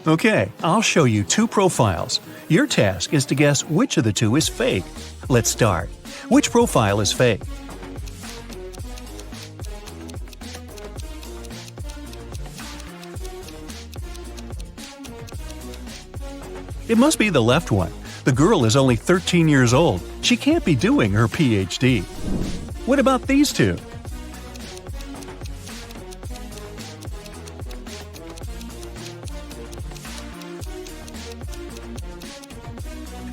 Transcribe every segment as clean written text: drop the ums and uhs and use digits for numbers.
Okay, I'll show you two profiles. Your task is to guess which of the two is fake. Let's start. Which profile is fake? It must be the left one. The girl is only 13 years old. She can't be doing her PhD. What about these two?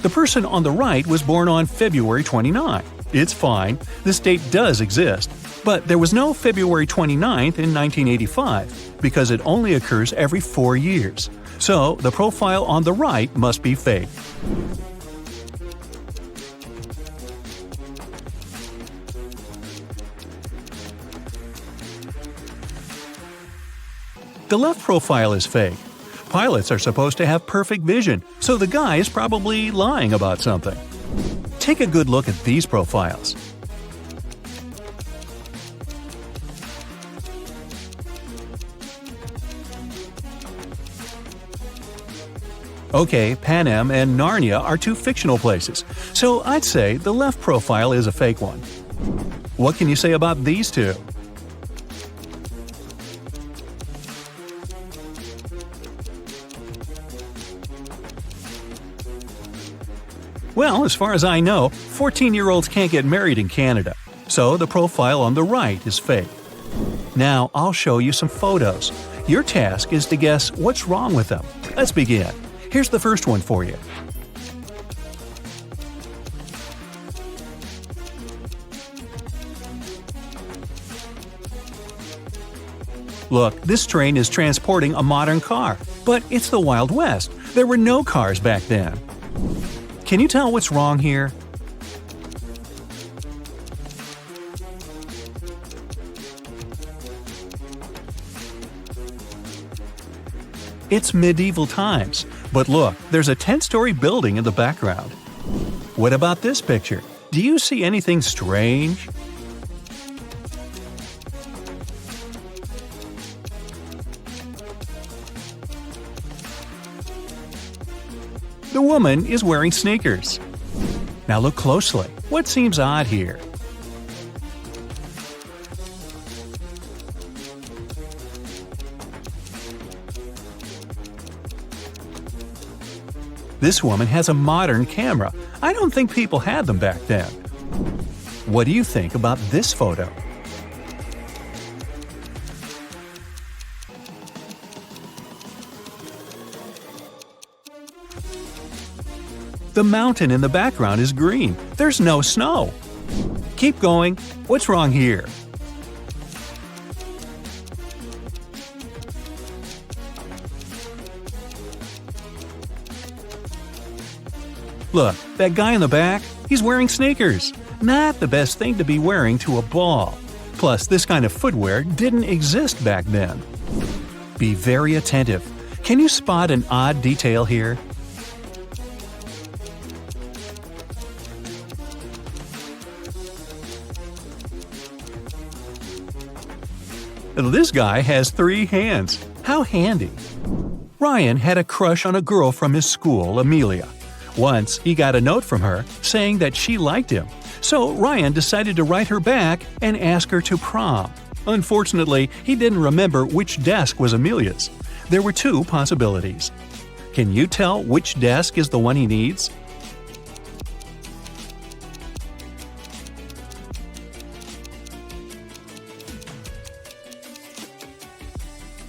The person on the right was born on February 29. It's fine, this date does exist, but there was no February 29th in 1985 because it only occurs every 4 years. So the profile on the right must be fake. The left profile is fake. Pilots are supposed to have perfect vision, so the guy is probably lying about something. Take a good look at these profiles. Okay, Panem and Narnia are two fictional places, so I'd say the left profile is a fake one. What can you say about these two? Well, as far as I know, 14-year-olds can't get married in Canada, so the profile on the right is fake. Now, I'll show you some photos. Your task is to guess what's wrong with them. Let's begin. Here's the first one for you. Look, this train is transporting a modern car, but it's the Wild West. There were no cars back then. Can you tell what's wrong here? It's medieval times, but look, there's a 10-story building in the background. What about this picture? Do you see anything strange? The woman is wearing sneakers. Now look closely. What seems odd here? This woman has a modern camera. I don't think people had them back then. What do you think about this photo? The mountain in the background is green. There's no snow. Keep going. What's wrong here? Look, that guy in the back, he's wearing sneakers. Not the best thing to be wearing to a ball. Plus, this kind of footwear didn't exist back then. Be very attentive. Can you spot an odd detail here? This guy has 3 hands. How handy. Ryan had a crush on a girl from his school, Amelia. Once, he got a note from her saying that she liked him. So Ryan decided to write her back and ask her to prom. Unfortunately, he didn't remember which desk was Amelia's. There were 2 possibilities. Can you tell which desk is the one he needs?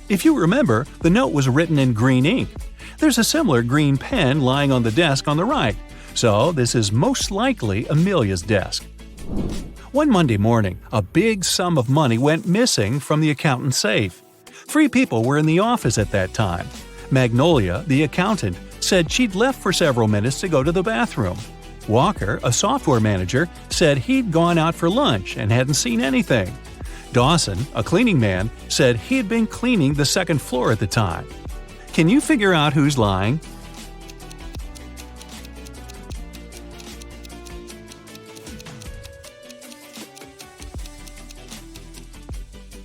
If you remember, the note was written in green ink. There's a similar green pen lying on the desk on the right, so this is most likely Amelia's desk. One Monday morning, a big sum of money went missing from the accountant's safe. 3 people were in the office at that time. Magnolia, the accountant, said she'd left for several minutes to go to the bathroom. Walker, a software manager, said he'd gone out for lunch and hadn't seen anything. Dawson, a cleaning man, said he'd been cleaning the 2nd floor at the time. Can you figure out who's lying?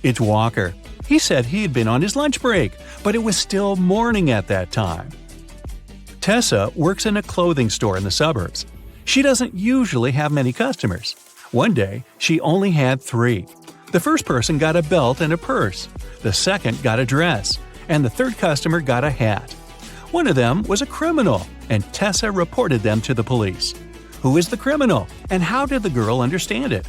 It's Walker. He said he'd been on his lunch break, but it was still morning at that time. Tessa works in a clothing store in the suburbs. She doesn't usually have many customers. One day, she only had 3. The first person got a belt and a purse, the second got a dress, and the third customer got a hat. One of them was a criminal, and Tessa reported them to the police. Who is the criminal, and how did the girl understand it?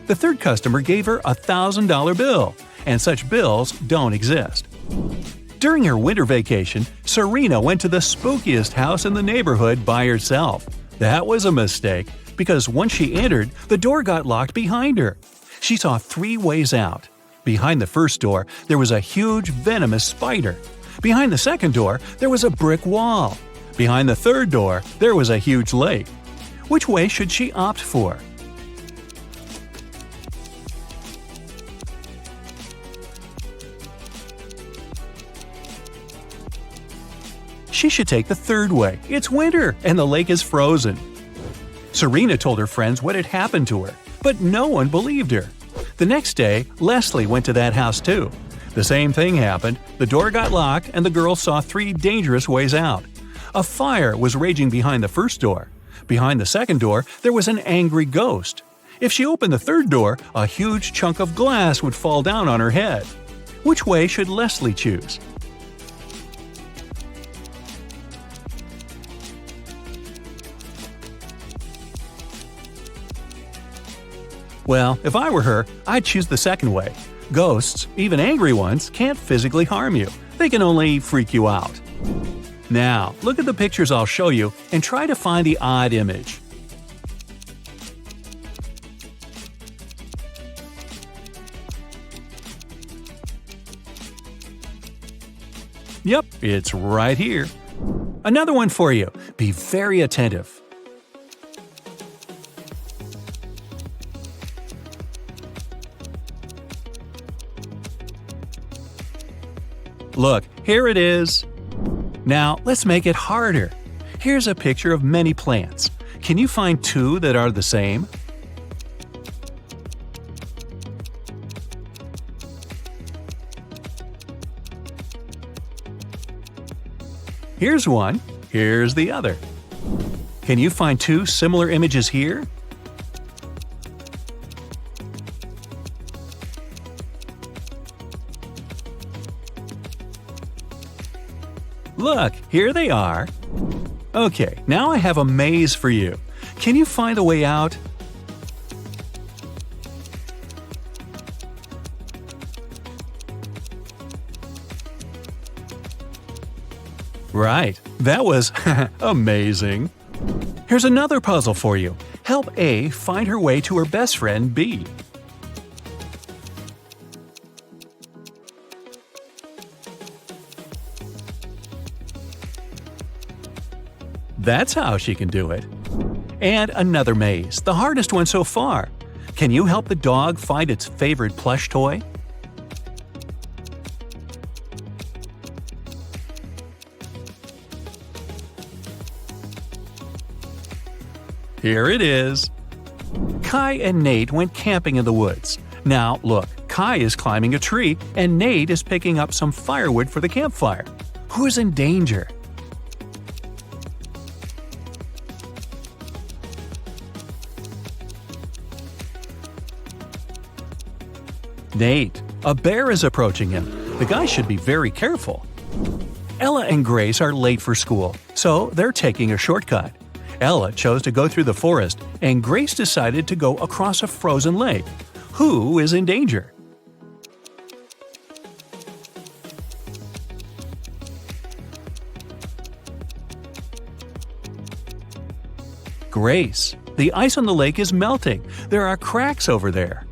The third customer gave her a $1,000 bill, and such bills don't exist. During her winter vacation, Serena went to the spookiest house in the neighborhood by herself. That was a mistake, because once she entered, the door got locked behind her. She saw 3 ways out. Behind the first door, there was a huge venomous spider. Behind the second door, there was a brick wall. Behind the third door, there was a huge lake. Which way should she opt for? She should take the third way. It's winter, and the lake is frozen. Serena told her friends what had happened to her, but no one believed her. The next day, Leslie went to that house too. The same thing happened. The door got locked, and the girl saw 3 dangerous ways out. A fire was raging behind the first door. Behind the second door, there was an angry ghost. If she opened the third door, a huge chunk of glass would fall down on her head. Which way should Leslie choose? Well, if I were her, I'd choose the second way. Ghosts, even angry ones, can't physically harm you. They can only freak you out. Now, look at the pictures I'll show you and try to find the odd image. Yep, it's right here. Another one for you. Be very attentive. Look, here it is. Now, let's make it harder. Here's a picture of many plants. Can you find 2 that are the same? Here's one. Here's the other. Can you find 2 similar images here? Look, here they are. Okay, now I have a maze for you. Can you find the way out? Right, that was amazing. Here's another puzzle for you. Help A find her way to her best friend B. That's how she can do it. And another maze, the hardest one so far. Can you help the dog find its favorite plush toy? Here it is. Kai and Nate went camping in the woods. Now, look, Kai is climbing a tree and Nate is picking up some firewood for the campfire. Who's in danger? Nate. A bear is approaching him. The guy should be very careful. Ella and Grace are late for school, so they're taking a shortcut. Ella chose to go through the forest, and Grace decided to go across a frozen lake. Who is in danger? Grace. The ice on the lake is melting. There are cracks over there.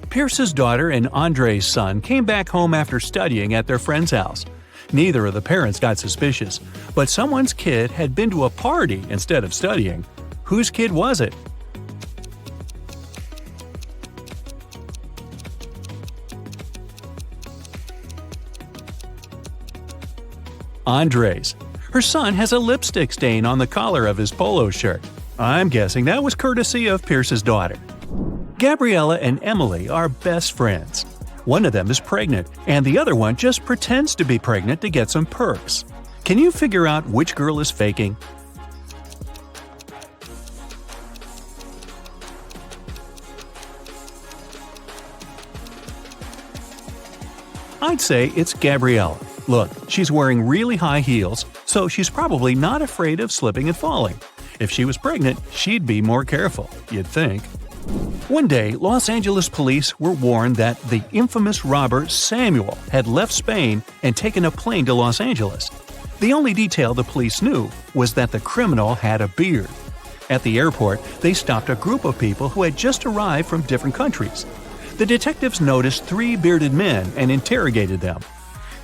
Pierce's daughter and Andre's son came back home after studying at their friend's house. Neither of the parents got suspicious, but someone's kid had been to a party instead of studying. Whose kid was it? Andre's. Her son has a lipstick stain on the collar of his polo shirt. I'm guessing that was courtesy of Pierce's daughter. Gabriella and Emily are best friends. One of them is pregnant, and the other one just pretends to be pregnant to get some perks. Can you figure out which girl is faking? I'd say it's Gabriella. Look, she's wearing really high heels, so she's probably not afraid of slipping and falling. If she was pregnant, she'd be more careful, you'd think. One day, Los Angeles police were warned that the infamous robber Samuel had left Spain and taken a plane to Los Angeles. The only detail the police knew was that the criminal had a beard. At the airport, they stopped a group of people who had just arrived from different countries. The detectives noticed 3 bearded men and interrogated them.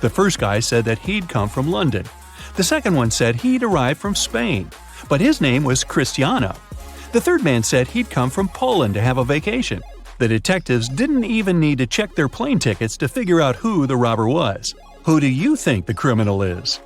The first guy said that he'd come from London. The second one said he'd arrived from Spain, but his name was Cristiano. The third man said he'd come from Poland to have a vacation. The detectives didn't even need to check their plane tickets to figure out who the robber was. Who do you think the criminal is?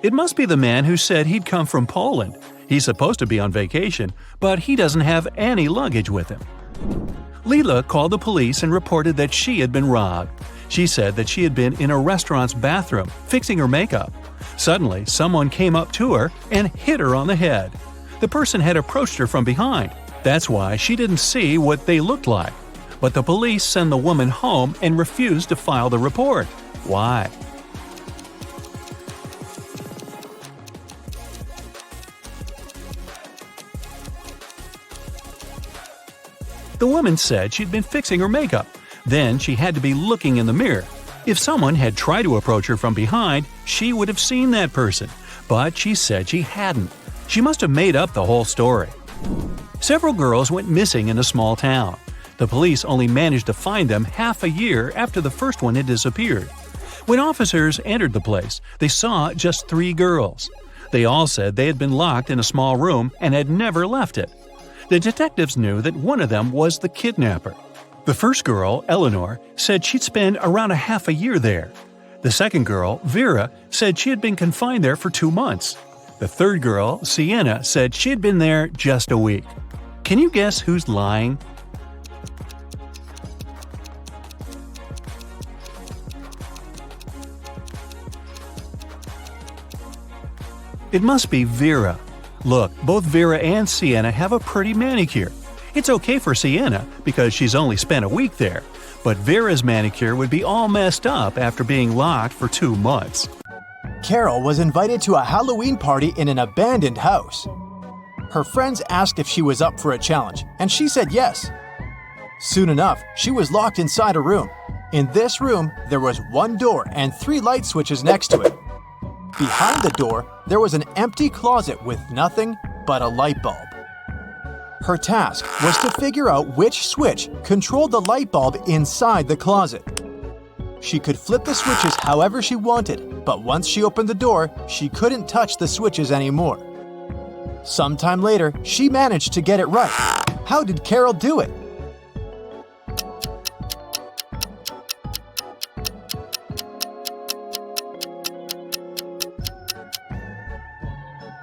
It must be the man who said he'd come from Poland. He's supposed to be on vacation, but he doesn't have any luggage with him. Leela called the police and reported that she had been robbed. She said that she had been in a restaurant's bathroom, fixing her makeup. Suddenly, someone came up to her and hit her on the head. The person had approached her from behind. That's why she didn't see what they looked like. But the police sent the woman home and refused to file the report. Why? The woman said she'd been fixing her makeup. Then she had to be looking in the mirror. If someone had tried to approach her from behind, she would have seen that person. But she said she hadn't. She must have made up the whole story. Several girls went missing in a small town. The police only managed to find them half a year after the first one had disappeared. When officers entered the place, they saw just 3 girls. They all said they had been locked in a small room and had never left it. The detectives knew that one of them was the kidnapper. The first girl, Eleanor, said she'd spent around a half a year there. The second girl, Vera, said she had been confined there for 2 months. The third girl, Sienna, said she had been there just a week. Can you guess who's lying? It must be Vera. Look, both Vera and Sienna have a pretty manicure. It's okay for Sienna because she's only spent a week there, but Vera's manicure would be all messed up after being locked for 2 months. Carol was invited to a Halloween party in an abandoned house. Her friends asked if she was up for a challenge, and she said yes. Soon enough, she was locked inside a room. In this room, there was 1 door and 3 light switches next to it. Behind the door, there was an empty closet with nothing but a light bulb. Her task was to figure out which switch controlled the light bulb inside the closet. She could flip the switches however she wanted, but once she opened the door, she couldn't touch the switches anymore. Sometime later, she managed to get it right. How did Carol do it?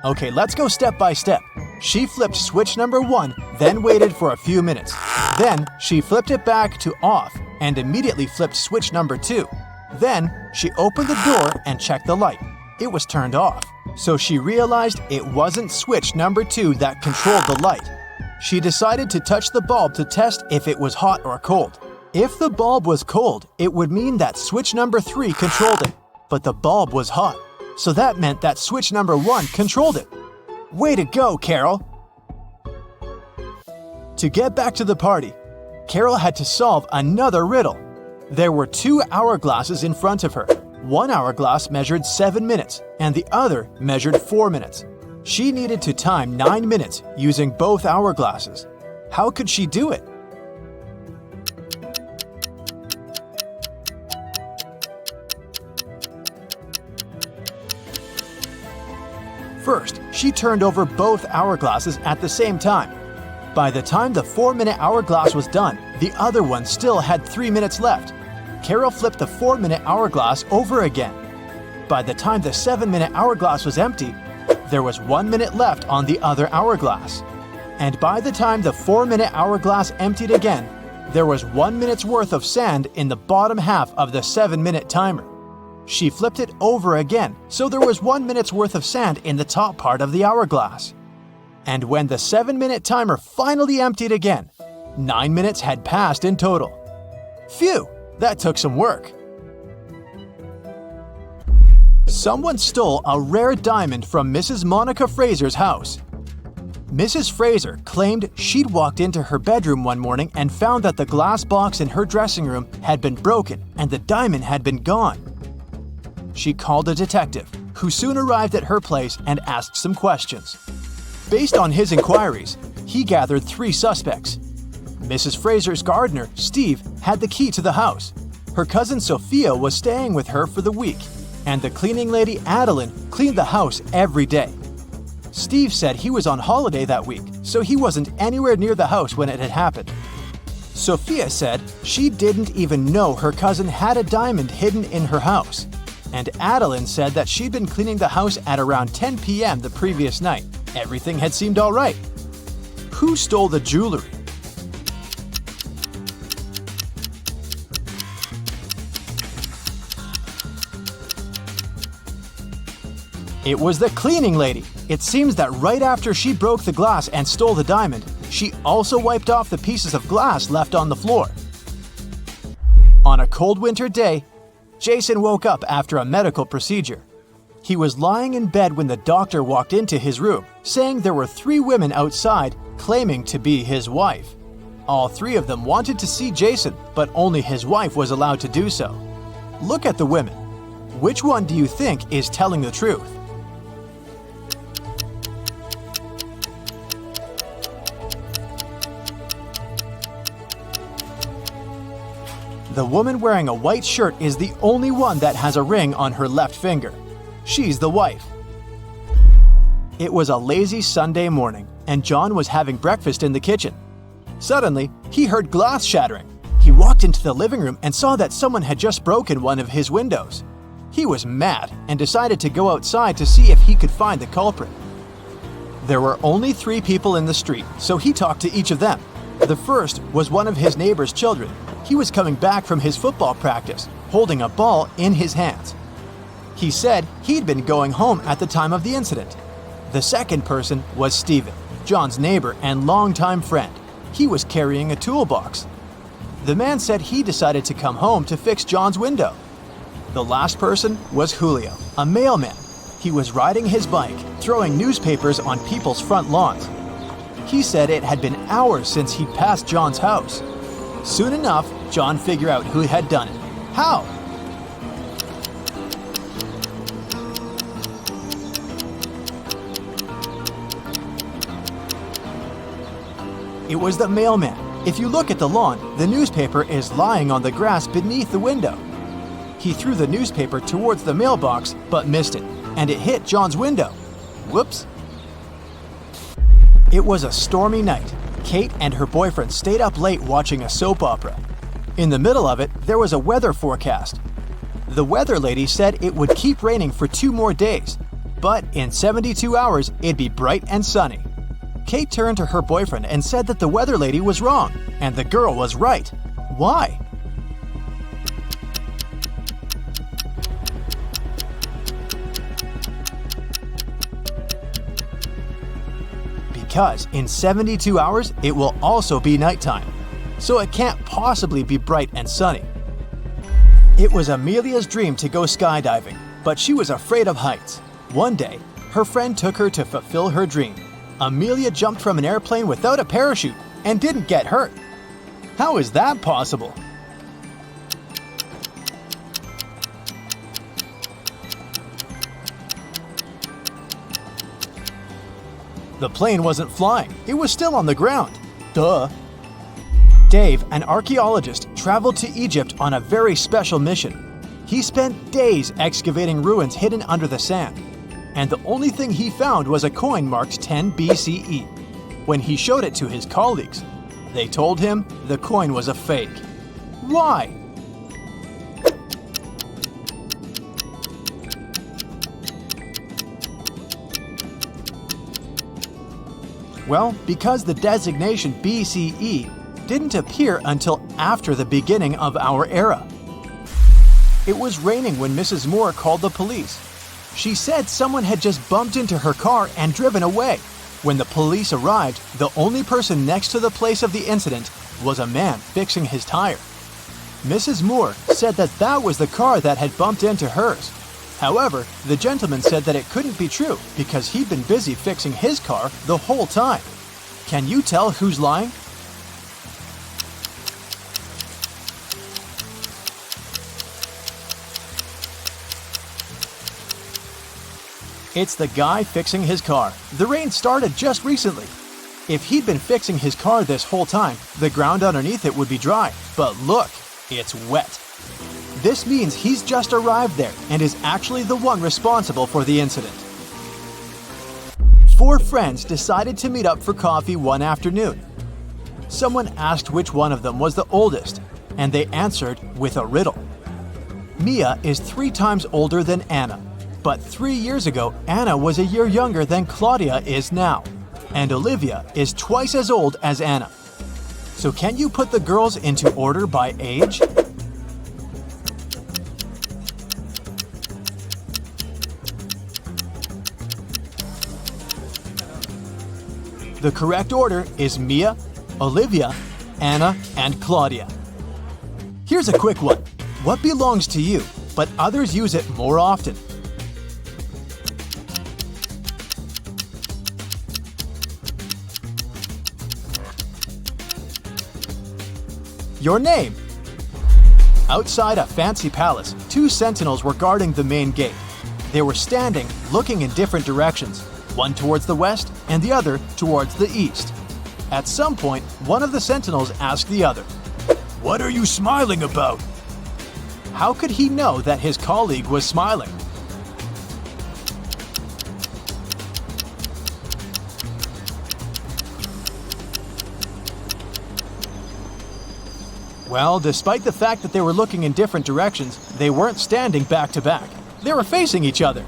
Okay, let's go step by step. She flipped switch number 1, then waited for a few minutes. Then, she flipped it back to off and immediately flipped switch number 2. Then, she opened the door and checked the light. It was turned off. So she realized it wasn't switch number 2 that controlled the light. She decided to touch the bulb to test if it was hot or cold. If the bulb was cold, it would mean that switch number 3 controlled it. But the bulb was hot. So that meant that switch number 1 controlled it. Way to go, Carol! To get back to the party, Carol had to solve another riddle. There were 2 hourglasses in front of her. One hourglass measured 7 minutes, and the other measured 4 minutes. She needed to time 9 minutes using both hourglasses. How could she do it? First, she turned over both hourglasses at the same time. By the time the 4-minute hourglass was done, the other one still had 3 minutes left. Carol flipped the 4-minute hourglass over again. By the time the 7-minute hourglass was empty, there was 1 minute left on the other hourglass. And by the time the 4-minute hourglass emptied again, there was 1 minute's worth of sand in the bottom half of the 7-minute timer. She flipped it over again, so there was 1 minute's worth of sand in the top part of the hourglass. And when the 7-minute timer finally emptied again, 9 minutes had passed in total. Phew, that took some work. Someone stole a rare diamond from Mrs. Monica Fraser's house. Mrs. Fraser claimed she'd walked into her bedroom one morning and found that the glass box in her dressing room had been broken and the diamond had been gone. She called a detective, who soon arrived at her place and asked some questions. Based on his inquiries, he gathered 3 suspects. Mrs. Fraser's gardener, Steve, had the key to the house. Her cousin Sophia was staying with her for the week, and the cleaning lady Adeline cleaned the house every day. Steve said he was on holiday that week, so he wasn't anywhere near the house when it had happened. Sophia said she didn't even know her cousin had a diamond hidden in her house. And Adeline said that she'd been cleaning the house at around 10 p.m. the previous night. Everything had seemed all right. Who stole the jewelry? It was the cleaning lady. It seems that right after she broke the glass and stole the diamond, she also wiped off the pieces of glass left on the floor. On a cold winter day, Jason woke up after a medical procedure. He was lying in bed when the doctor walked into his room, saying there were 3 women outside claiming to be his wife. All 3 of them wanted to see Jason, but only his wife was allowed to do so. Look at the women. Which one do you think is telling the truth? The woman wearing a white shirt is the only one that has a ring on her left finger. She's the wife. It was a lazy Sunday morning, and John was having breakfast in the kitchen. Suddenly, he heard glass shattering. He walked into the living room and saw that someone had just broken one of his windows. He was mad and decided to go outside to see if he could find the culprit. There were only 3 people in the street, so he talked to each of them. The first was one of his neighbor's children. He was coming back from his football practice, holding a ball in his hands. He said he'd been going home at the time of the incident. The second person was Stephen, John's neighbor and longtime friend. He was carrying a toolbox. The man said he decided to come home to fix John's window. The last person was Julio, a mailman. He was riding his bike, throwing newspapers on people's front lawns. He said it had been hours since he'd passed John's house. Soon enough, John figured out who had done it. How? It was the mailman. If you look at the lawn, the newspaper is lying on the grass beneath the window. He threw the newspaper towards the mailbox, but missed it, and it hit John's window. Whoops. It was a stormy night. Kate and her boyfriend stayed up late watching a soap opera. In the middle of it, there was a weather forecast. The weather lady said it would keep raining for 2 more days, but in 72 hours, it'd be bright and sunny. Kate turned to her boyfriend and said that the weather lady was wrong, and the girl was right. Why? Because in 72 hours, it will also be nighttime, so it can't possibly be bright and sunny. It was Amelia's dream to go skydiving, but she was afraid of heights. One day, her friend took her to fulfill her dream. Amelia jumped from an airplane without a parachute and didn't get hurt. How is that possible? The plane wasn't flying, it was still on the ground. Duh. Dave, an archaeologist, traveled to Egypt on a very special mission. He spent days excavating ruins hidden under the sand, and the only thing he found was a coin marked 10 BCE. When he showed it to his colleagues, they told him the coin was a fake. Why? Well, because the designation BCE didn't appear until after the beginning of our era. It was raining when Mrs. Moore called the police. She said someone had just bumped into her car and driven away. When the police arrived, the only person next to the place of the incident was a man fixing his tire. Mrs. Moore said that was the car that had bumped into hers. However, the gentleman said that it couldn't be true because he'd been busy fixing his car the whole time. Can you tell who's lying? It's the guy fixing his car. The rain started just recently. If he'd been fixing his car this whole time, the ground underneath it would be dry. But look, it's wet. This means he's just arrived there and is actually the one responsible for the incident. 4 friends decided to meet up for coffee one afternoon. Someone asked which one of them was the oldest, and they answered with a riddle. Mia is 3 times older than Anna. But 3 years ago, Anna was a year younger than Claudia is now, and Olivia is twice as old as Anna. So can you put the girls into order by age? The correct order is Mia, Olivia, Anna, and Claudia. Here's a quick one. What belongs to you, but others use it more often? Your name. Outside a fancy palace, 2 sentinels were guarding the main gate. They were standing, looking in different directions, one towards the west and the other towards the east. At some point, one of the sentinels asked the other, "What are you smiling about?" How could he know that his colleague was smiling? Well, despite the fact that they were looking in different directions, they weren't standing back to back. They were facing each other.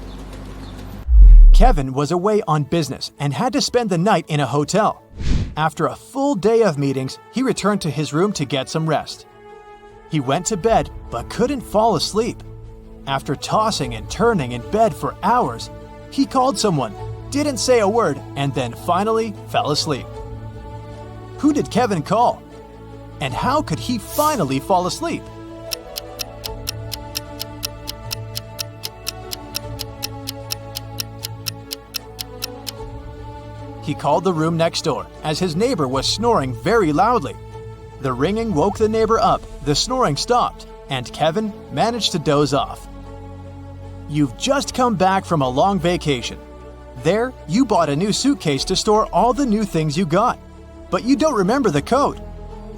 Kevin was away on business and had to spend the night in a hotel. After a full day of meetings, he returned to his room to get some rest. He went to bed but couldn't fall asleep. After tossing and turning in bed for hours, he called someone, didn't say a word, and then finally fell asleep. Who did Kevin call? And how could he finally fall asleep? He called the room next door, as his neighbor was snoring very loudly. The ringing woke the neighbor up, the snoring stopped, and Kevin managed to doze off. You've just come back from a long vacation. There, you bought a new suitcase to store all the new things you got, but you don't remember the code.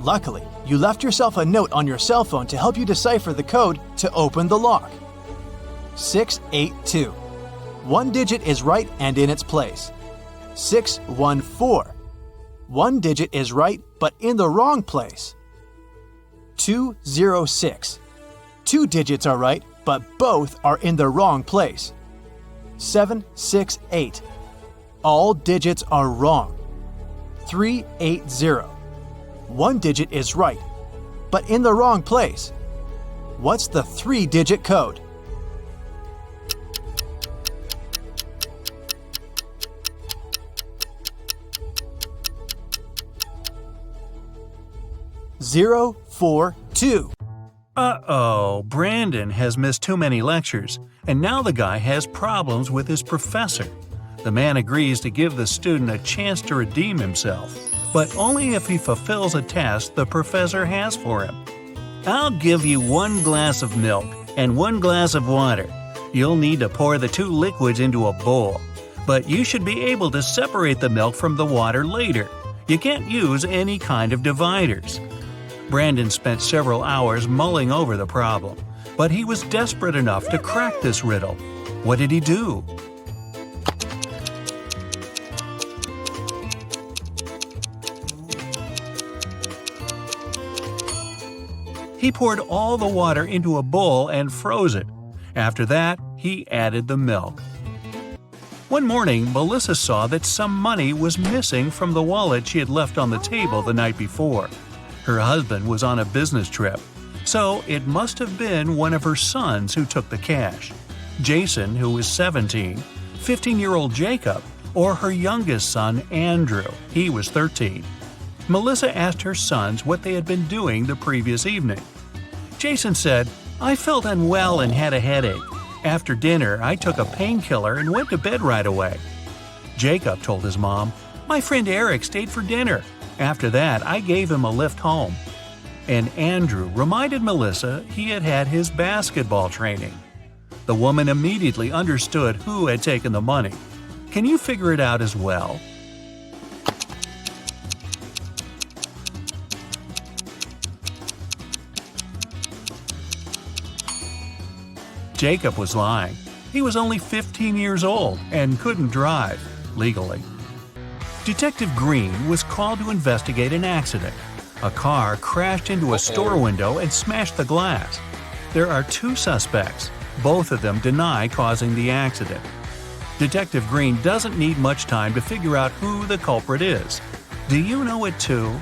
Luckily, you left yourself a note on your cell phone to help you decipher the code to open the lock. 682. One digit is right and in its place. 614. One digit is right but in the wrong place. 206. 2 digits are right but both are in the wrong place. 768. All digits are wrong. 380. 1 digit is right, but in the wrong place. What's the 3-digit code? Zero, 4, 2. Uh-oh, Brandon has missed too many lectures, and now the guy has problems with his professor. The man agrees to give the student a chance to redeem himself, but only if he fulfills a task the professor has for him. I'll give you 1 glass of milk and 1 glass of water. You'll need to pour the 2 liquids into a bowl, but you should be able to separate the milk from the water later. You can't use any kind of dividers. Brandon spent several hours mulling over the problem, but he was desperate enough to crack this riddle. What did he do? He poured all the water into a bowl and froze it. After that, he added the milk. One morning, Melissa saw that some money was missing from the wallet she had left on the table the night before. Her husband was on a business trip, so it must have been one of her sons who took the cash. Jason, who was 17, 15-year-old Jacob, or her youngest son, Andrew. He was 13. Melissa asked her sons what they had been doing the previous evening. Jason said, "I felt unwell and had a headache. After dinner, I took a painkiller and went to bed right away." Jacob told his mom, "My friend Eric stayed for dinner. After that, I gave him a lift home." And Andrew reminded Melissa he had had his basketball training. The woman immediately understood who had taken the money. Can you figure it out as well? Jacob was lying. He was only 15 years old and couldn't drive, legally. Detective Green was called to investigate an accident. A car crashed into a store window and smashed the glass. There are two suspects. Both of them deny causing the accident. Detective Green doesn't need much time to figure out who the culprit is. Do you know it too?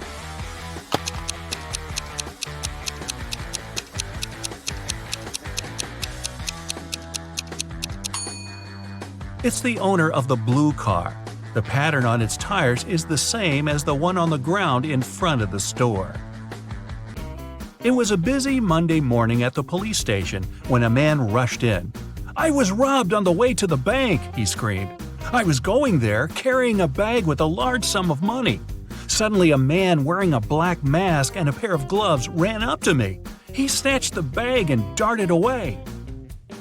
It's the owner of the blue car. The pattern on its tires is the same as the one on the ground in front of the store. It was a busy Monday morning at the police station when a man rushed in. "I was robbed on the way to the bank," he screamed. "I was going there carrying a bag with a large sum of money. Suddenly a man wearing a black mask and a pair of gloves ran up to me. He snatched the bag and darted away."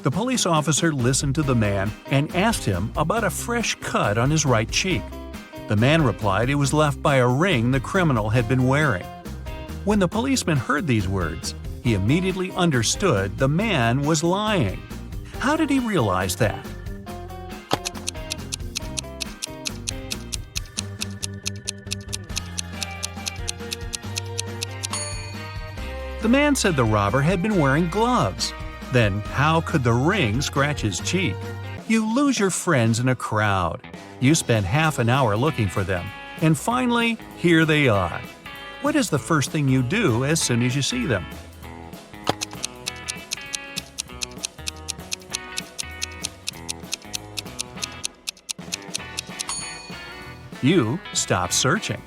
The police officer listened to the man and asked him about a fresh cut on his right cheek. The man replied it was left by a ring the criminal had been wearing. When the policeman heard these words, he immediately understood the man was lying. How did he realize that? The man said the robber had been wearing gloves. Then how could the ring scratch his cheek? You lose your friends in a crowd. You spend half an hour looking for them, and finally, here they are. What is the first thing you do as soon as you see them? You stop searching.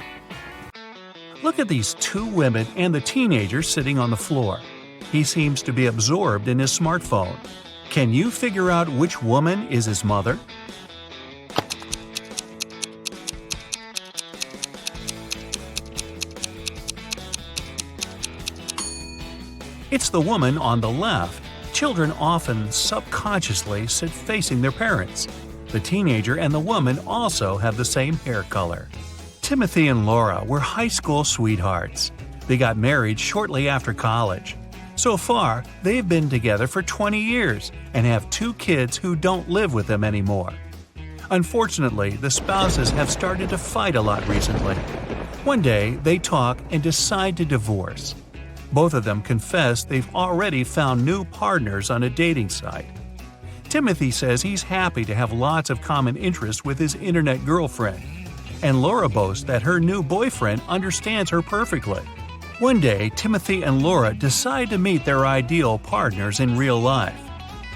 Look at these two women and the teenager sitting on the floor. He seems to be absorbed in his smartphone. Can you figure out which woman is his mother? It's the woman on the left. Children often subconsciously sit facing their parents. The teenager and the woman also have the same hair color. Timothy and Laura were high school sweethearts. They got married shortly after college. So far, they've been together for 20 years and have 2 kids who don't live with them anymore. Unfortunately, the spouses have started to fight a lot recently. One day, they talk and decide to divorce. Both of them confess they've already found new partners on a dating site. Timothy says he's happy to have lots of common interests with his internet girlfriend, and Laura boasts that her new boyfriend understands her perfectly. One day, Timothy and Laura decide to meet their ideal partners in real life.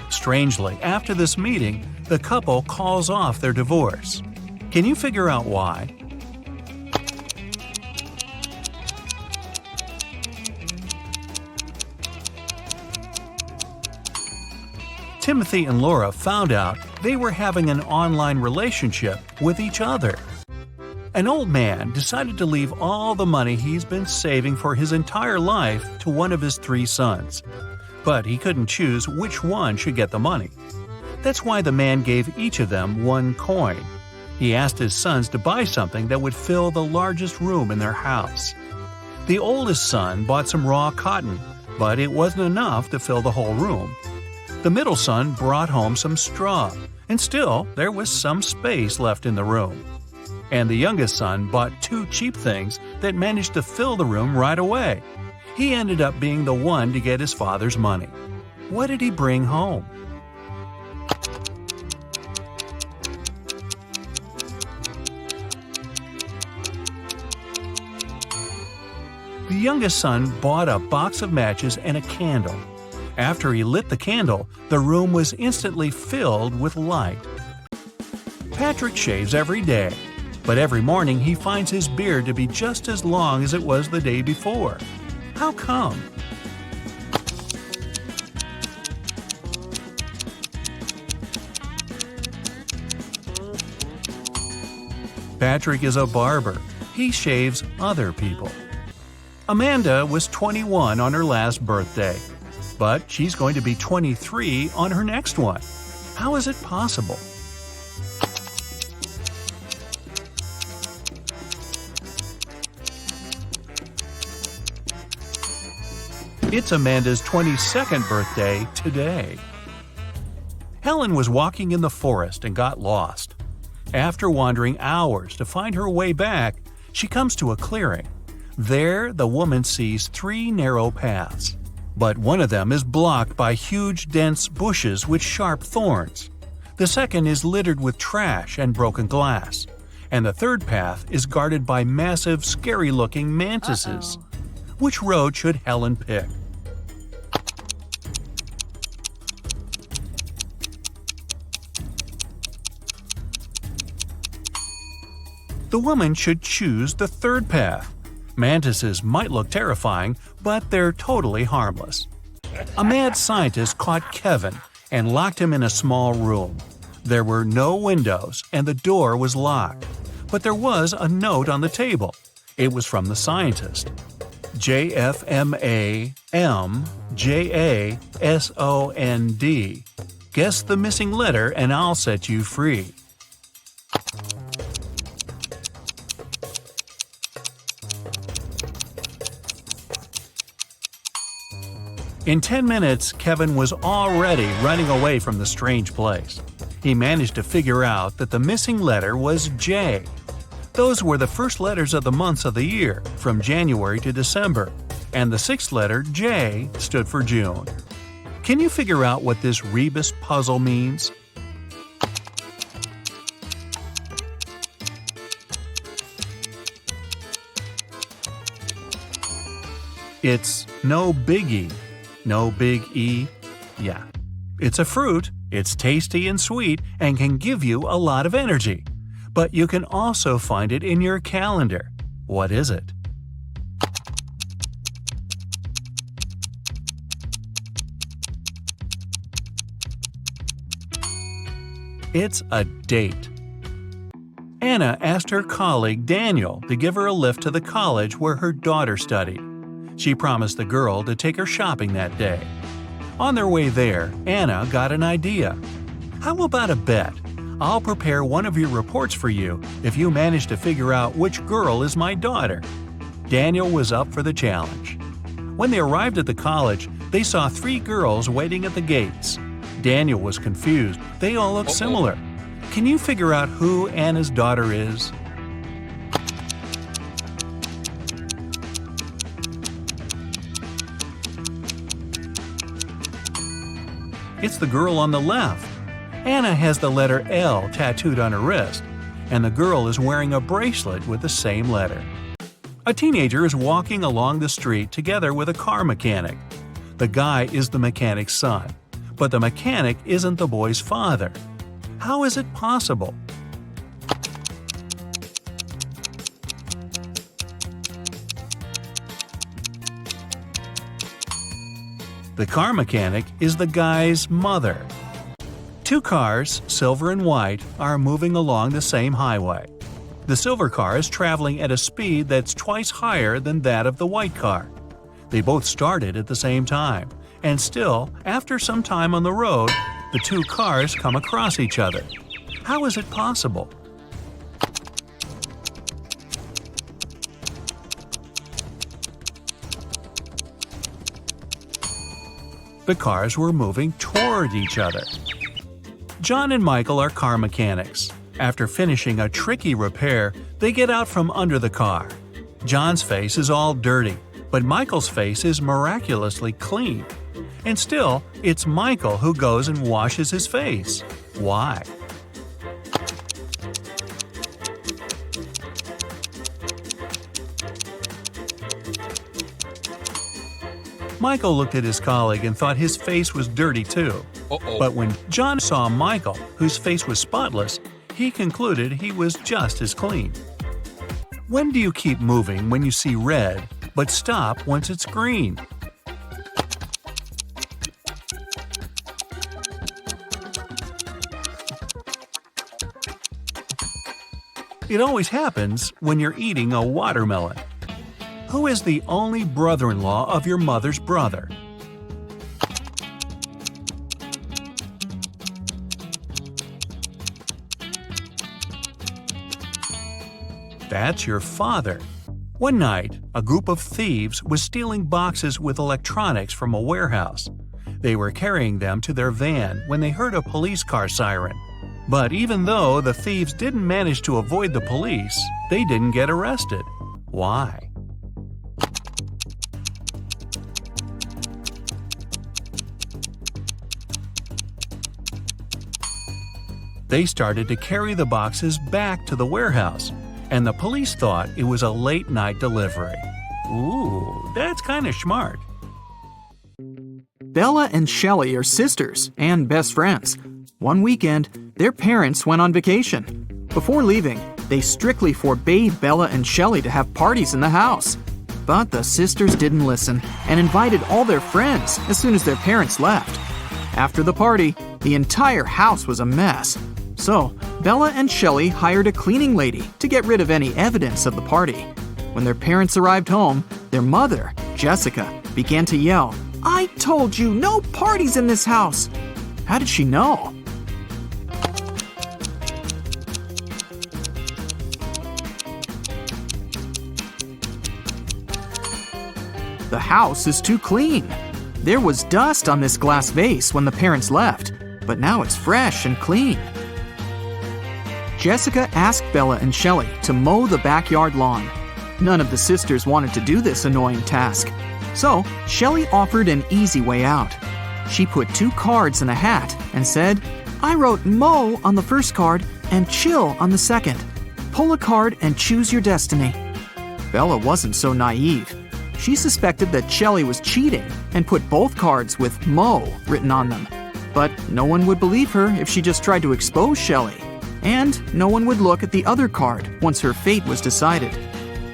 Strangely, after this meeting, the couple calls off their divorce. Can you figure out why? Timothy and Laura found out they were having an online relationship with each other. An old man decided to leave all the money he's been saving for his entire life to one of his 3 sons. But he couldn't choose which one should get the money. That's why the man gave each of them 1 coin. He asked his sons to buy something that would fill the largest room in their house. The oldest son bought some raw cotton, but it wasn't enough to fill the whole room. The middle son brought home some straw, and still there was some space left in the room. And the youngest son bought 2 cheap things that managed to fill the room right away. He ended up being the one to get his father's money. What did he bring home? youngest son bought a box of matches and a candle. After he lit the candle, the room was instantly filled with light. Patrick shaves every day, but every morning he finds his beard to be just as long as it was the day before. How come? Patrick is a barber. He shaves other people. Amanda was 21 on her last birthday, but she's going to be 23 on her next one. How is it possible? It's Amanda's 22nd birthday today. Helen was walking in the forest and got lost. After wandering hours to find her way back, she comes to a clearing. There, the woman sees 3 narrow paths, but one of them is blocked by huge, dense bushes with sharp thorns. The second is littered with trash and broken glass, and the third path is guarded by massive, scary-looking mantises. Which road should Helen pick? The woman should choose the third path. Mantises might look terrifying, but they're totally harmless. A mad scientist caught Kevin and locked him in a small room. There were no windows and the door was locked, but there was a note on the table. It was from the scientist. JFMAMJASOND. Guess the missing letter and I'll set you free. In 10 minutes, Kevin was already running away from the strange place. He managed to figure out that the missing letter was J. Those were the first letters of the months of the year, from January to December, and the 6th letter, J, stood for June. Can you figure out what this rebus puzzle means? It's no biggie. No big E? Yeah. It's a fruit, it's tasty and sweet, and can give you a lot of energy. But you can also find it in your calendar. What is it? It's a date. Anna asked her colleague Daniel to give her a lift to the college where her daughter studied. She promised the girl to take her shopping that day. On their way there, Anna got an idea. How about a bet? I'll prepare one of your reports for you if you manage to figure out which girl is my daughter. Daniel was up for the challenge. When they arrived at the college, they saw 3 girls waiting at the gates. Daniel was confused. They all looked similar. Can you figure out who Anna's daughter is? It's the girl on the left. Anna has the letter L tattooed on her wrist, and the girl is wearing a bracelet with the same letter. A teenager is walking along the street together with a car mechanic. The guy is the mechanic's son, but the mechanic isn't the boy's father. How is it possible? The car mechanic is the guy's mother. 2 cars, silver and white, are moving along the same highway. The silver car is traveling at a speed that's twice higher than that of the white car. They both started at the same time, and still, after some time on the road, the 2 cars come across each other. How is it possible? The cars were moving toward each other. John and Michael are car mechanics. After finishing a tricky repair, they get out from under the car. John's face is all dirty, but Michael's face is miraculously clean. And still, it's Michael who goes and washes his face. Why? Michael looked at his colleague and thought his face was dirty too. But when John saw Michael, whose face was spotless, he concluded he was just as clean. When do you keep moving when you see red, but stop once it's green? It always happens when you're eating a watermelon. Who is the only brother-in-law of your mother's brother? That's your father. One night, a group of thieves was stealing boxes with electronics from a warehouse. They were carrying them to their van when they heard a police car siren. But even though the thieves didn't manage to avoid the police, they didn't get arrested. Why? They started to carry the boxes back to the warehouse, and the police thought it was a late-night delivery. Ooh, that's kind of smart. Bella and Shelley are sisters and best friends. One weekend, their parents went on vacation. Before leaving, they strictly forbade Bella and Shelley to have parties in the house. But the sisters didn't listen and invited all their friends as soon as their parents left. After the party, the entire house was a mess. So, Bella and Shelley hired a cleaning lady to get rid of any evidence of the party. When their parents arrived home, their mother, Jessica, began to yell, "I told you, no parties in this house!" How did she know? The house is too clean. There was dust on this glass vase when the parents left, but now it's fresh and clean. Jessica asked Bella and Shelley to mow the backyard lawn. None of the sisters wanted to do this annoying task. So, Shelley offered an easy way out. She put 2 cards in a hat and said, "I wrote mow on the first card and chill on the second. Pull a card and choose your destiny." Bella wasn't so naive. She suspected that Shelley was cheating and put both cards with mow written on them. But no one would believe her if she just tried to expose Shelley. And no one would look at the other card once her fate was decided.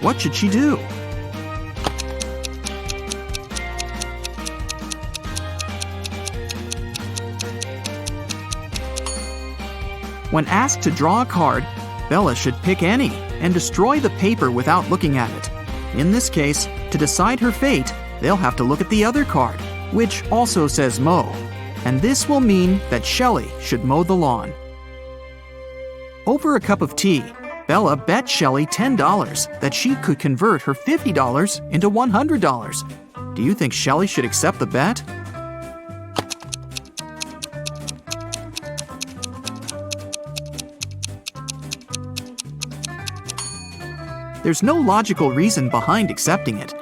What should she do? When asked to draw a card, Bella should pick any and destroy the paper without looking at it. In this case, to decide her fate, they'll have to look at the other card, which also says mow. And this will mean that Shelley should mow the lawn. Over a cup of tea, Bella bet Shelley $10 that she could convert her $50 into $100. Do you think Shelley should accept the bet? There's no logical reason behind accepting it.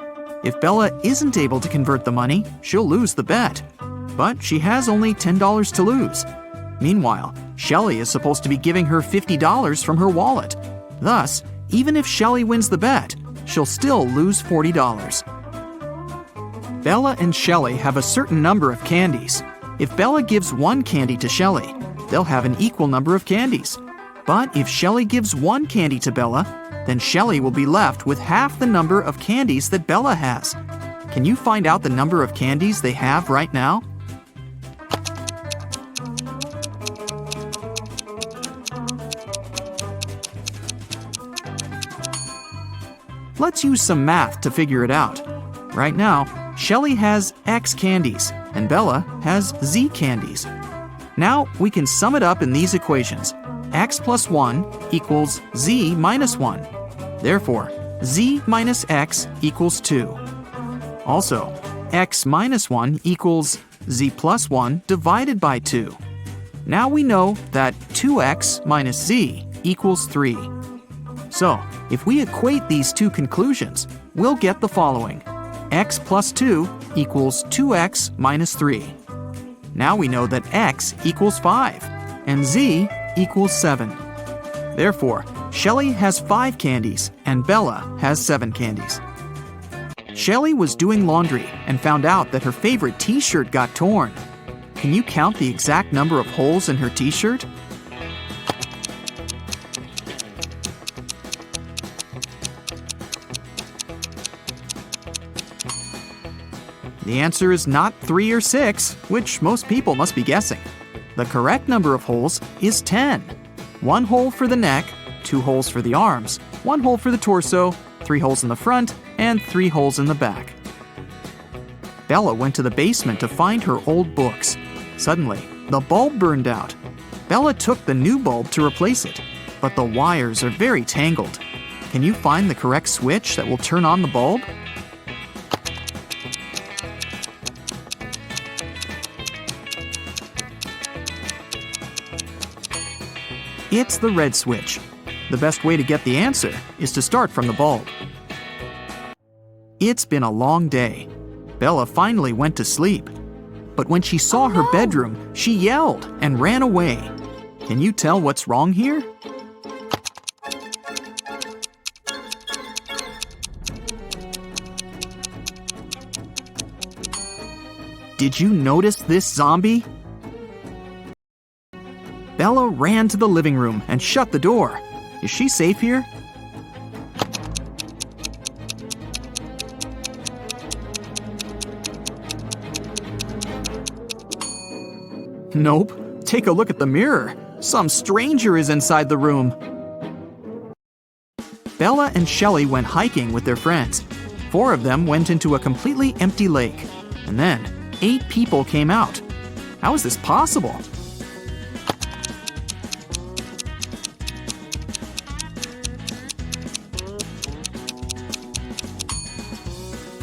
If Bella isn't able to convert the money, she'll lose the bet. But she has only $10 to lose. Meanwhile, Shelley is supposed to be giving her $50 from her wallet. Thus, even if Shelley wins the bet, she'll still lose $40. Bella and Shelley have a certain number of candies. If Bella gives 1 candy to Shelley, they'll have an equal number of candies. But if Shelley gives 1 candy to Bella, then Shelley will be left with half the number of candies that Bella has. Can you find out the number of candies they have right now? Let's use some math to figure it out. Right now, Shelley has X candies and Bella has Z candies. Now we can sum it up in these equations. X plus 1 equals Z minus 1. Therefore, Z minus X equals 2. Also, X minus 1 equals Z plus 1 divided by 2. Now we know that 2X minus Z equals 3. So, if we equate these two conclusions, we'll get the following. X plus 2 equals 2X minus 3. Now we know that X equals 5 and Z equals 7. Therefore, Shelley has 5 candies and Bella has 7 candies. Shelley was doing laundry and found out that her favorite t-shirt got torn. Can you count the exact number of holes in her t-shirt? The answer is not 3 or 6, which most people must be guessing. The correct number of holes is 10. 1 hole for the neck, 2 holes for the arms, 1 hole for the torso, 3 holes in the front, and 3 holes in the back. Bella went to the basement to find her old books. Suddenly, the bulb burned out. Bella took the new bulb to replace it, but the wires are very tangled. Can you find the correct switch that will turn on the bulb? It's the red switch. The best way to get the answer is to start from the bulb. It's been a long day. Bella finally went to sleep. But when she saw her bedroom, she yelled and ran away. Can you tell what's wrong here? Did you notice this zombie? Bella ran to the living room and shut the door. Is she safe here? Nope. Take a look at the mirror. Some stranger is inside the room. Bella and Shelley went hiking with their friends. 4 of them went into a completely empty lake. And then 8 people came out. How is this possible?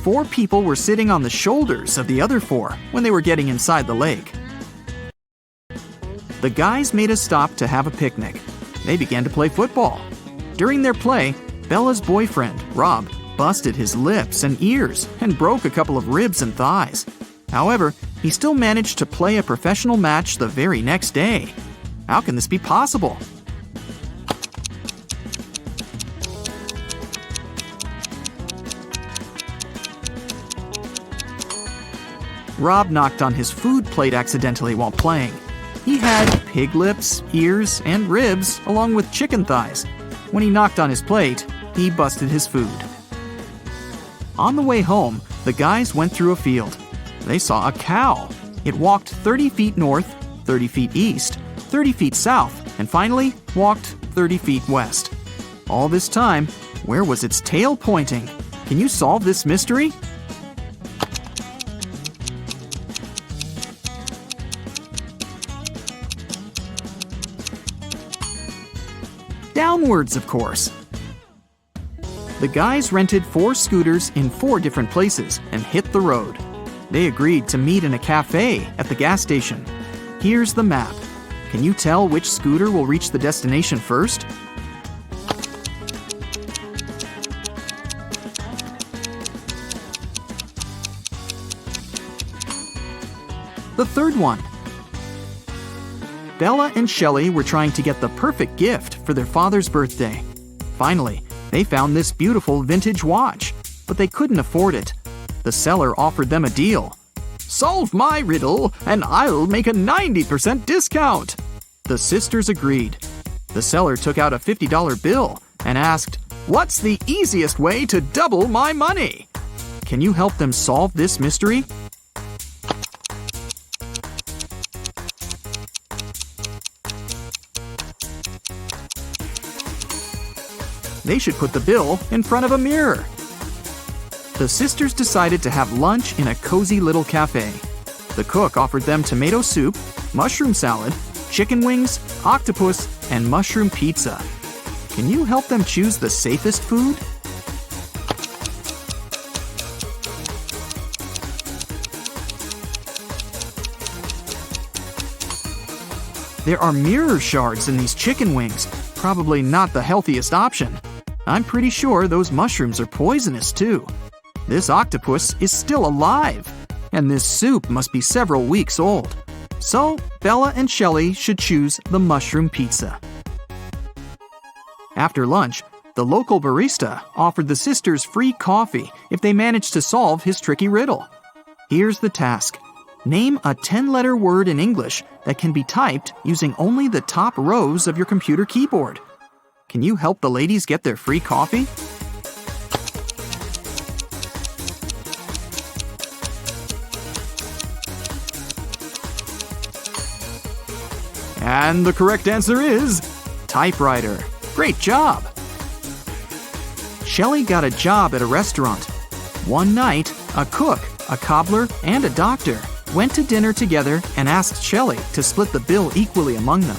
Four people were sitting on the shoulders of the other 4 when they were getting inside the lake. The guys made a stop to have a picnic. They began to play football. During their play, Bella's boyfriend, Rob, busted his lips and ears and broke a couple of ribs and thighs. However, he still managed to play a professional match the very next day. How can this be possible? Rob knocked on his food plate accidentally while playing. He had pig lips, ears, and ribs, along with chicken thighs. When he knocked on his plate, he busted his food. On the way home, the guys went through a field. They saw a cow. It walked 30 feet north, 30 feet east, 30 feet south, and finally walked 30 feet west. All this time, where was its tail pointing? Can you solve this mystery? Downwards, of course. The guys rented 4 scooters in 4 different places and hit the road. They agreed to meet in a cafe at the gas station. Here's the map. Can you tell which scooter will reach the destination first? The third one. Bella and Shelley were trying to get the perfect gift for their father's birthday. Finally, they found this beautiful vintage watch, but they couldn't afford it. The seller offered them a deal. "Solve my riddle, and I'll make a 90% discount." The sisters agreed. The seller took out a $50 bill and asked, "What's the easiest way to double my money?" Can you help them solve this mystery? They should put the bill in front of a mirror. The sisters decided to have lunch in a cozy little cafe. The cook offered them tomato soup, mushroom salad, chicken wings, octopus, and mushroom pizza. Can you help them choose the safest food? There are mirror shards in these chicken wings. Probably not the healthiest option. I'm pretty sure those mushrooms are poisonous too. This octopus is still alive, and this soup must be several weeks old. So, Bella and Shelley should choose the mushroom pizza. After lunch, The local barista offered the sisters free coffee if they managed to solve his tricky riddle. Here's the task. Name a 10-letter word in English that can be typed using only the top rows of your computer keyboard. Can you help the ladies get their free coffee? And the correct answer is typewriter. Great job! Shelley got a job at a restaurant. One night, a cook, a cobbler, and a doctor went to dinner together and asked Shelley to split the bill equally among them.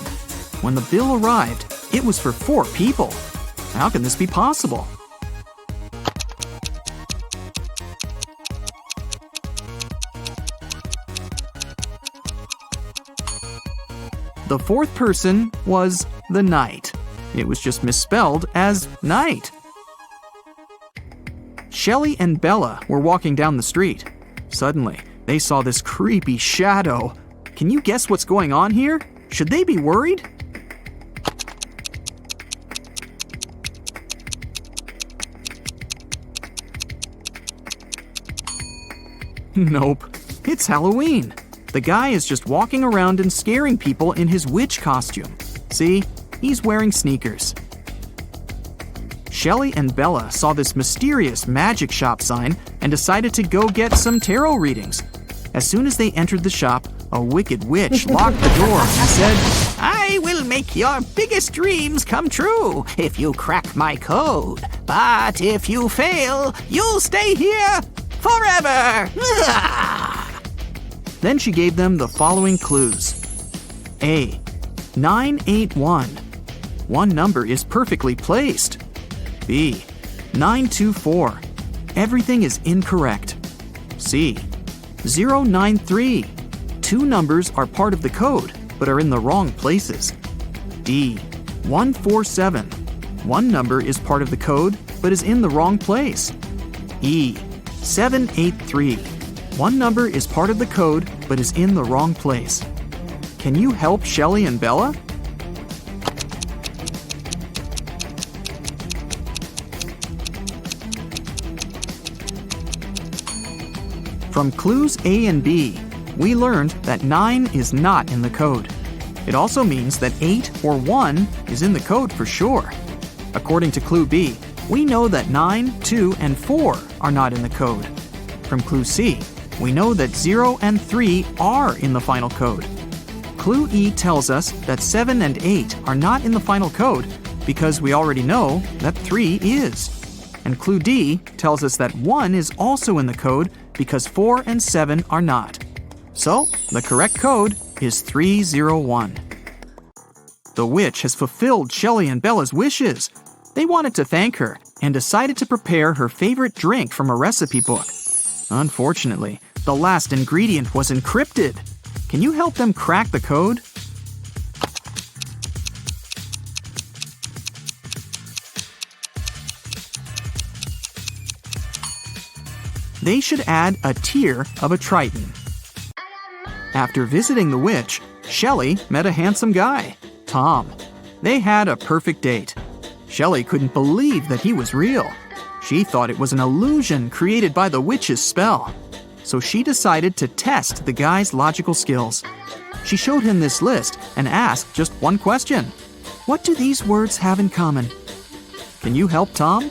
When the bill arrived, it was for 4 people. How can this be possible? The 4th person was the knight. It was just misspelled as night. Shelley and Bella were walking down the street. Suddenly, they saw this creepy shadow. Can you guess what's going on here? Should they be worried? Nope. It's Halloween. The guy is just walking around and scaring people in his witch costume. See? He's wearing sneakers. Shelley and Bella saw this mysterious magic shop sign and decided to go get some tarot readings. As soon as they entered the shop, a wicked witch locked the door and said, "I will make your biggest dreams come true if you crack my code. But if you fail, you'll stay here forever." Then she gave them the following clues. A. 981. One number is perfectly placed. B. 924. Everything is incorrect. C. 093. 2 numbers are part of the code, but are in the wrong places. D. 147. One number is part of the code, but is in the wrong place. E. 783. One number is part of the code, but is in the wrong place. Can you help Shelley and Bella? From clues A and B, we learned that 9 is not in the code. It also means that 8 or 1 is in the code for sure. According to clue B, we know that 9, 2, and 4 are not in the code. From clue C, we know that 0 and 3 are in the final code. Clue E tells us that 7 and 8 are not in the final code because we already know that 3 is. And clue D tells us that 1 is also in the code because 4 and 7 are not. So, the correct code is 301. The witch has fulfilled Shelley and Bella's wishes. They wanted to thank her and decided to prepare her favorite drink from a recipe book. Unfortunately, the last ingredient was encrypted. Can you help them crack the code? They should add a tear of a triton. After visiting the witch, Shelley met a handsome guy, Tom. They had a perfect date. Shelley couldn't believe that he was real. She thought it was an illusion created by the witch's spell. So she decided to test the guy's logical skills. She showed him this list and asked just one question. What do these words have in common? Can you help Tom?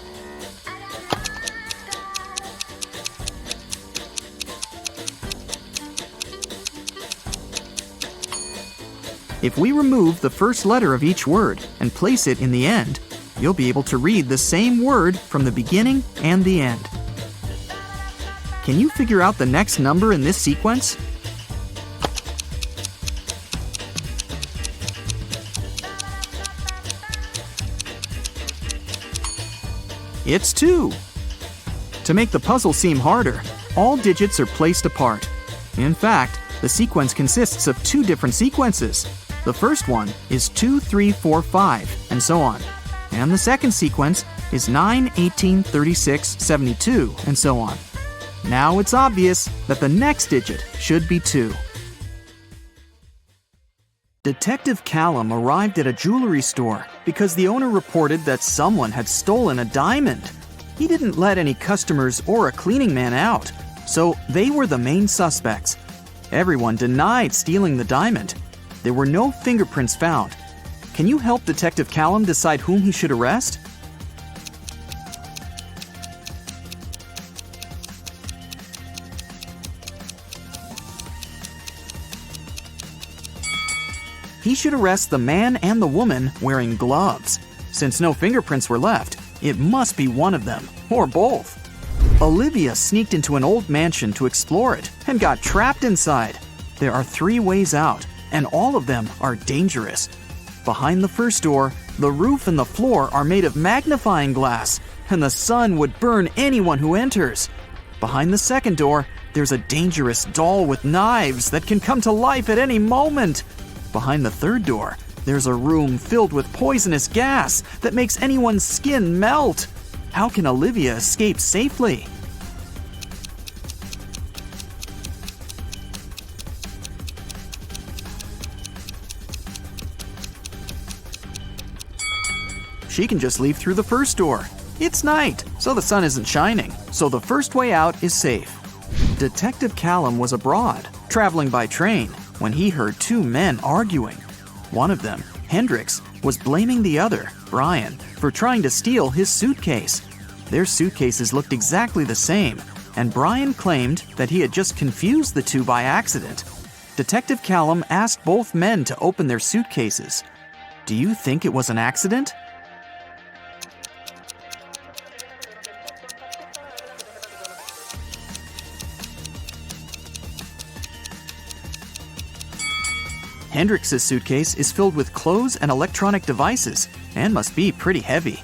If we remove the first letter of each word and place it in the end, you'll be able to read the same word from the beginning and the end. Can you figure out the next number in this sequence? It's 2. To make the puzzle seem harder, all digits are placed apart. In fact, the sequence consists of 2 different sequences. The first one is 2, 3, 4, 5, and so on. And the second sequence is 9, 18, 36, 72, and so on. Now it's obvious that the next digit should be 2. Detective Callum arrived at a jewelry store because the owner reported that someone had stolen a diamond. He didn't let any customers or a cleaning man out, so they were the main suspects. Everyone denied stealing the diamond. There were no fingerprints found. Can you help Detective Callum decide whom he should arrest? He should arrest the man and the woman wearing gloves. Since no fingerprints were left, it must be one of them, or both. Olivia sneaked into an old mansion to explore it and got trapped inside. There are 3 ways out, and all of them are dangerous. Behind the first door, the roof and the floor are made of magnifying glass, and the sun would burn anyone who enters. Behind the second door, there's a dangerous doll with knives that can come to life at any moment. Behind the third door, there's a room filled with poisonous gas that makes anyone's skin melt. How can Olivia escape safely? She can just leave through the first door. It's night, so the sun isn't shining, so the first way out is safe. Detective Callum was abroad, traveling by train, when he heard 2 men arguing. One of them, Hendrix, was blaming the other, Brian, for trying to steal his suitcase. Their suitcases looked exactly the same, and Brian claimed that he had just confused the 2 by accident. Detective Callum asked both men to open their suitcases. Do you think it was an accident? Hendrix's suitcase is filled with clothes and electronic devices and must be pretty heavy.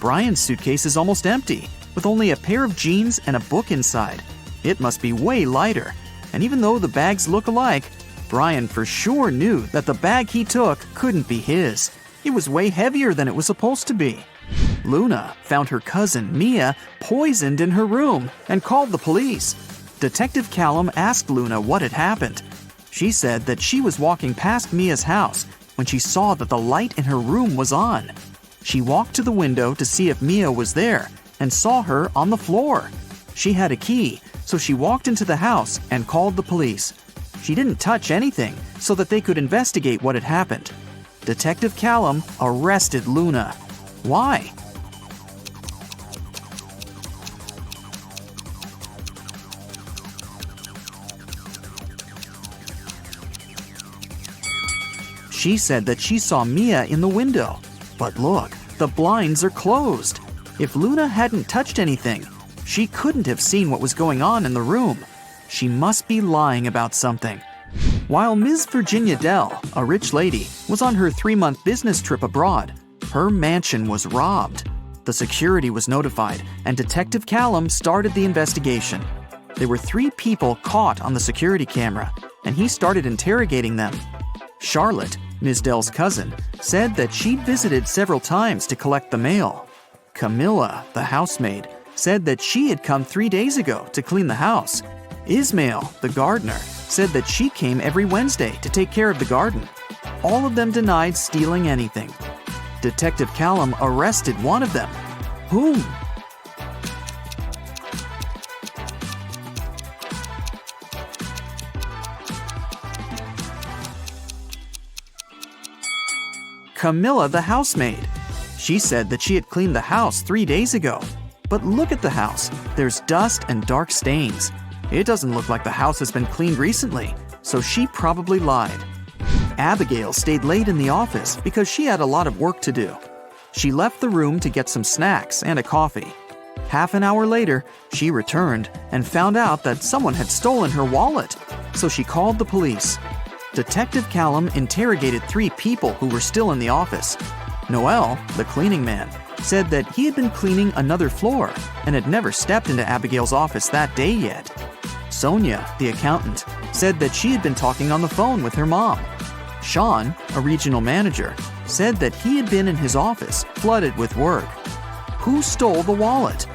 Brian's suitcase is almost empty, with only a pair of jeans and a book inside. It must be way lighter, and even though the bags look alike, Brian for sure knew that the bag he took couldn't be his. It was way heavier than it was supposed to be. Luna found her cousin, Mia, poisoned in her room and called the police. Detective Callum asked Luna what had happened. She said that she was walking past Mia's house when she saw that the light in her room was on. She walked to the window to see if Mia was there and saw her on the floor. She had a key, so she walked into the house and called the police. She didn't touch anything so that they could investigate what had happened. Detective Callum arrested Luna. Why? She said that she saw Mia in the window. But look, the blinds are closed. If Luna hadn't touched anything, she couldn't have seen what was going on in the room. She must be lying about something. While Ms. Virginia Dell, a rich lady, was on her 3-month business trip abroad, her mansion was robbed. The security was notified, and Detective Callum started the investigation. There were 3 people caught on the security camera, and he started interrogating them. Charlotte, Ms. Dell's cousin, said that she'd visited several times to collect the mail. Camilla, the housemaid, said that she had come 3 days ago to clean the house. Ismail, the gardener, said that she came every Wednesday to take care of the garden. All of them denied stealing anything. Detective Callum arrested one of them. Whom? Camilla, the housemaid. She said that she had cleaned the house 3 days ago. But look at the house. There's dust and dark stains. It doesn't look like the house has been cleaned recently, so she probably lied. Abigail stayed late in the office because she had a lot of work to do. She left the room to get some snacks and a coffee. Half an hour later, she returned and found out that someone had stolen her wallet, so she called the police. Detective Callum interrogated 3 people who were still in the office. Noel, the cleaning man, said that he had been cleaning another floor and had never stepped into Abigail's office that day yet. Sonia, the accountant, said that she had been talking on the phone with her mom. Sean, a regional manager, said that he had been in his office, flooded with work. Who stole the wallet?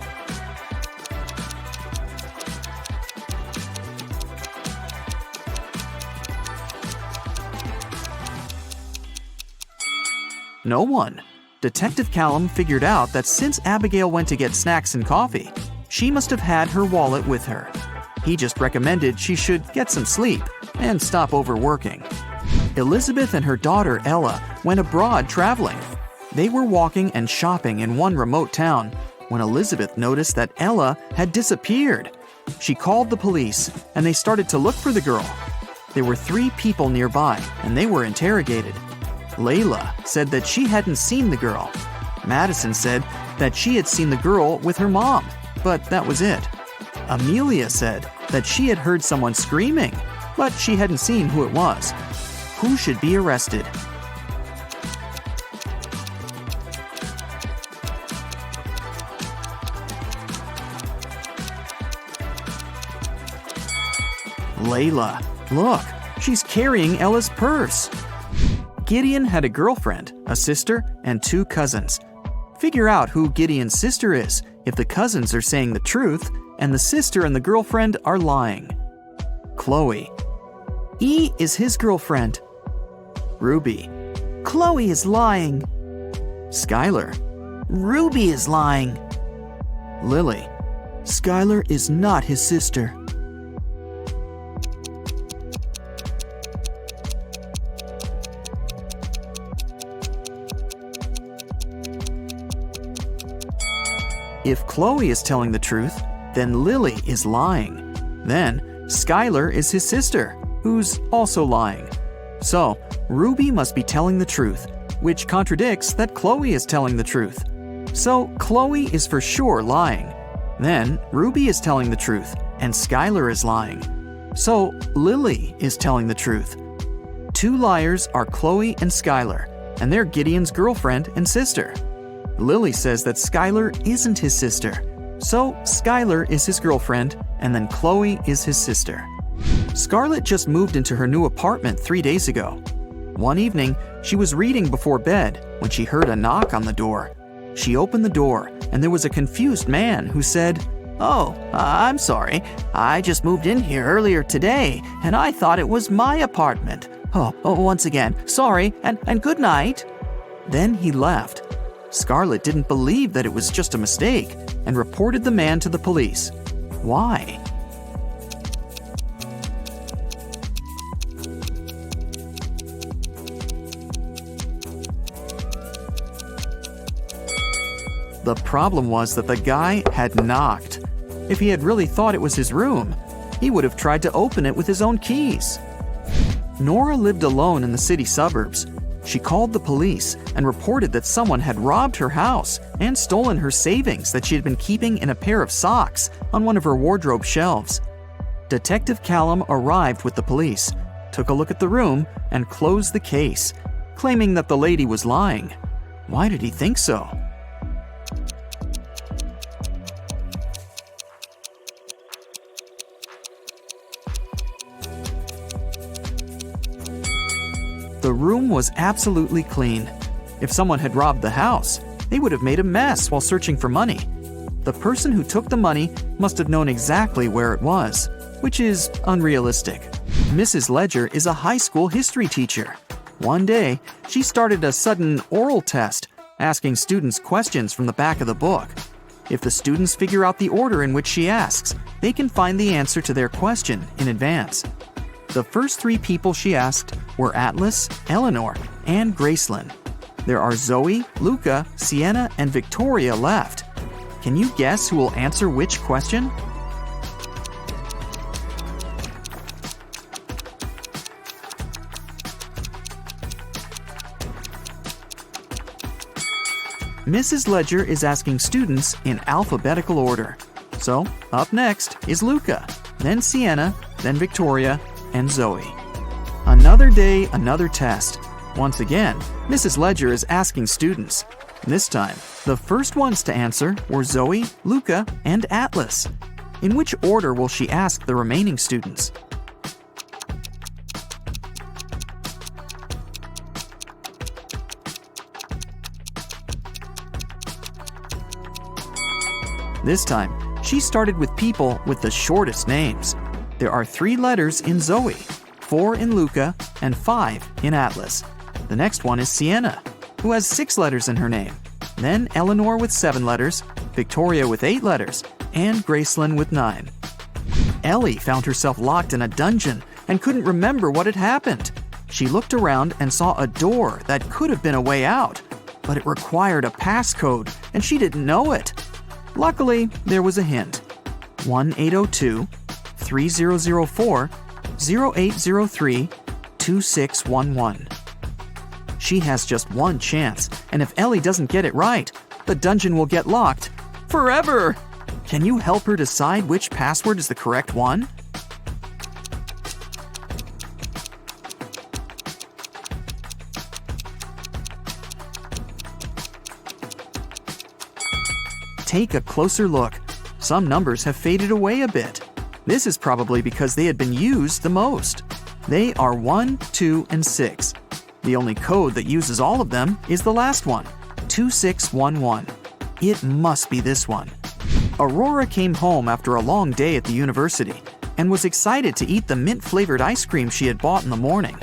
No one. Detective Callum figured out that since Abigail went to get snacks and coffee, she must have had her wallet with her. He just recommended she should get some sleep and stop overworking. Elizabeth and her daughter Ella went abroad traveling. They were walking and shopping in one remote town when Elizabeth noticed that Ella had disappeared. She called the police and they started to look for the girl. There were 3 people nearby and they were interrogated. Layla said that she hadn't seen the girl. Madison said that she had seen the girl with her mom, but that was it. Amelia said that she had heard someone screaming, but she hadn't seen who it was. Who should be arrested? Layla. Look, she's carrying Ella's purse. Gideon had a girlfriend, a sister, and 2 cousins. Figure out who Gideon's sister is if the cousins are saying the truth and the sister and the girlfriend are lying. Chloe. E is his girlfriend. Ruby. Chloe is lying. Skylar. Ruby is lying. Lily. Skylar is not his sister. If Chloe is telling the truth, then Lily is lying. Then Skylar is his sister, who's also lying. So Ruby must be telling the truth, which contradicts that Chloe is telling the truth. So Chloe is for sure lying. Then Ruby is telling the truth, and Skylar is lying. So Lily is telling the truth. 2 liars are Chloe and Skylar, and they're Gideon's girlfriend and sister. Lily says that Skylar isn't his sister. So Skylar is his girlfriend, and then Chloe is his sister. Scarlett just moved into her new apartment 3 days ago. One evening, she was reading before bed when she heard a knock on the door. She opened the door, and there was a confused man who said, "Oh, I'm sorry. I just moved in here earlier today, and I thought it was my apartment. Once again, sorry, and good night." Then he left. Scarlett didn't believe that it was just a mistake and reported the man to the police. Why? The problem was that the guy had knocked. If he had really thought it was his room, he would have tried to open it with his own keys. Nora lived alone in the city suburbs. She called the police and reported that someone had robbed her house and stolen her savings that she had been keeping in a pair of socks on one of her wardrobe shelves. Detective Callum arrived with the police, took a look at the room, and closed the case, claiming that the lady was lying. Why did he think so? The room was absolutely clean. If someone had robbed the house, they would have made a mess while searching for money. The person who took the money must have known exactly where it was, which is unrealistic. Mrs. Ledger is a high school history teacher. One day, she started a sudden oral test, asking students questions from the back of the book. If the students figure out the order in which she asks, they can find the answer to their question in advance. The first 3 people she asked were Atlas, Eleanor, and Gracelyn. There are Zoe, Luca, Sienna, and Victoria left. Can you guess who will answer which question? Mrs. Ledger is asking students in alphabetical order. So, up next is Luca, then Sienna, then Victoria, and Zoe. Another day, another test. Once again, Mrs. Ledger is asking students. This time, the first ones to answer were Zoe, Luca, and Atlas. In which order will she ask the remaining students? This time, she started with people with the shortest names. There are 3 letters in Zoe, 4 in Luca, and 5 in Atlas. The next one is Sienna. who has 6 letters in her name. Then Eleanor with 7 letters, Victoria with 8 letters, and Gracelyn with 9. Ellie found herself locked in a dungeon and couldn't remember what had happened. She looked around and saw a door that could have been a way out, but it required a passcode and she didn't know it. Luckily, there was a hint. 1-802-3004-0803-2611. She has just one chance, and if Ellie doesn't get it right, the dungeon will get locked forever. Can you help her decide which password is the correct one? Take a closer look. Some numbers have faded away a bit. This is probably because they had been used the most. They are 1, 2, and 6. The only code that uses all of them is the last one, 2611. It must be this one. Aurora came home after a long day at the university and was excited to eat the mint-flavored ice cream she had bought in the morning.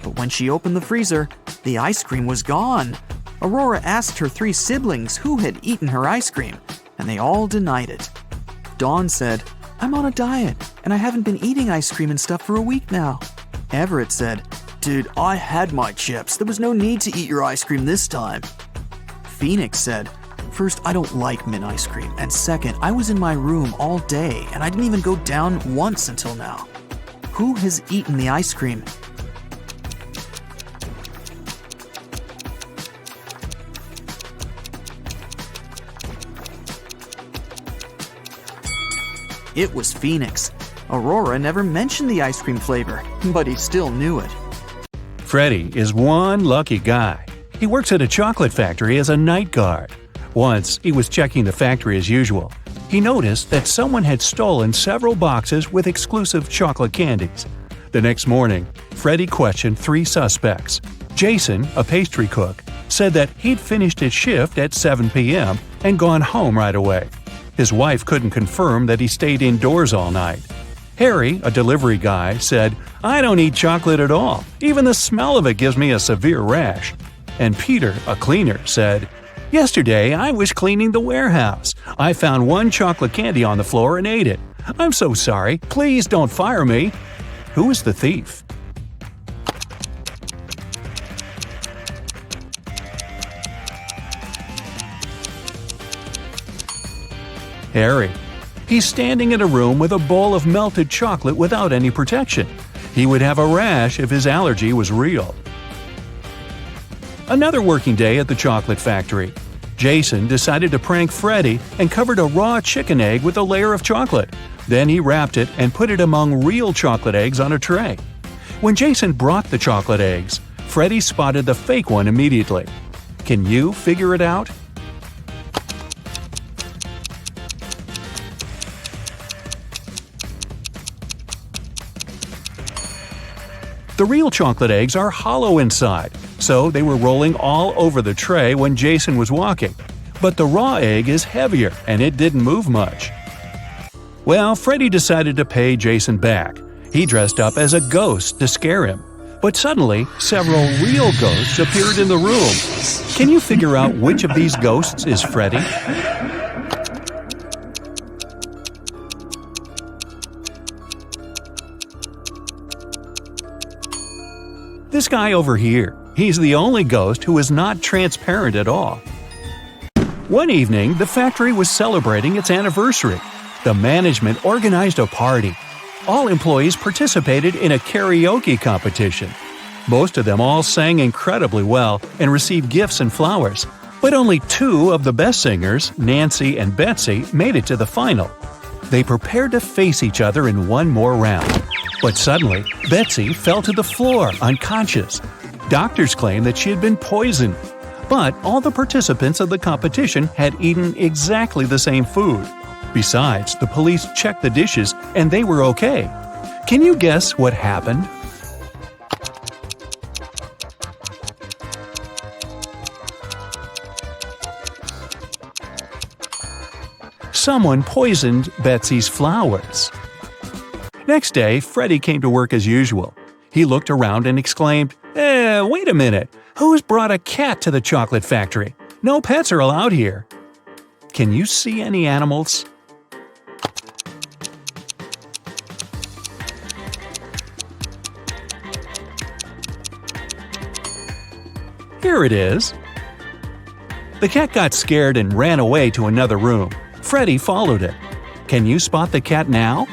But when she opened the freezer, the ice cream was gone. Aurora asked her 3 siblings who had eaten her ice cream, and they all denied it. Dawn said, "I'm on a diet, and I haven't been eating ice cream and stuff for a week now." Everett said, "Dude, I had my chips. There was no need to eat your ice cream this time." Phoenix said, "First, I don't like mint ice cream, and second, I was in my room all day, and I didn't even go down once until now." Who has eaten the ice cream? It was Phoenix. Aurora never mentioned the ice cream flavor, but he still knew it. Freddie is one lucky guy. He works at a chocolate factory as a night guard. Once, he was checking the factory as usual. He noticed that someone had stolen several boxes with exclusive chocolate candies. The next morning, Freddie questioned 3 suspects. Jason, a pastry cook, said that he'd finished his shift at 7 p.m. and gone home right away. His wife couldn't confirm that he stayed indoors all night. Harry, a delivery guy, said, "I don't eat chocolate at all. Even the smell of it gives me a severe rash." And Peter, a cleaner, said, "Yesterday I was cleaning the warehouse. I found 1 chocolate candy on the floor and ate it. I'm so sorry. Please don't fire me." Who is the thief? Harry. He's standing in a room with a bowl of melted chocolate without any protection. He would have a rash if his allergy was real. Another working day at the chocolate factory. Jason decided to prank Freddie and covered a raw chicken egg with a layer of chocolate. Then he wrapped it and put it among real chocolate eggs on a tray. When Jason brought the chocolate eggs, Freddie spotted the fake one immediately. Can you figure it out? The real chocolate eggs are hollow inside, so they were rolling all over the tray when Jason was walking. But the raw egg is heavier, and it didn't move much. Well, Freddie decided to pay Jason back. He dressed up as a ghost to scare him. But suddenly, several real ghosts appeared in the room. Can you figure out which of these ghosts is Freddie? This guy over here. He's the only ghost who is not transparent at all. One evening, the factory was celebrating its anniversary. The management organized a party. All employees participated in a karaoke competition. Most of them all sang incredibly well and received gifts and flowers. But only 2 of the best singers, Nancy and Betsy, made it to the final. They prepared to face each other in one more round. But suddenly, Betsy fell to the floor, unconscious. Doctors claimed that she had been poisoned. But all the participants of the competition had eaten exactly the same food. Besides, the police checked the dishes and they were okay. Can you guess what happened? Someone poisoned Betsy's flowers. Next day, Freddie came to work as usual. He looked around and exclaimed, wait a minute. Who's brought a cat to the chocolate factory? No pets are allowed here. Can you see any animals? Here it is. The cat got scared and ran away to another room. Freddy followed it. Can you spot the cat now?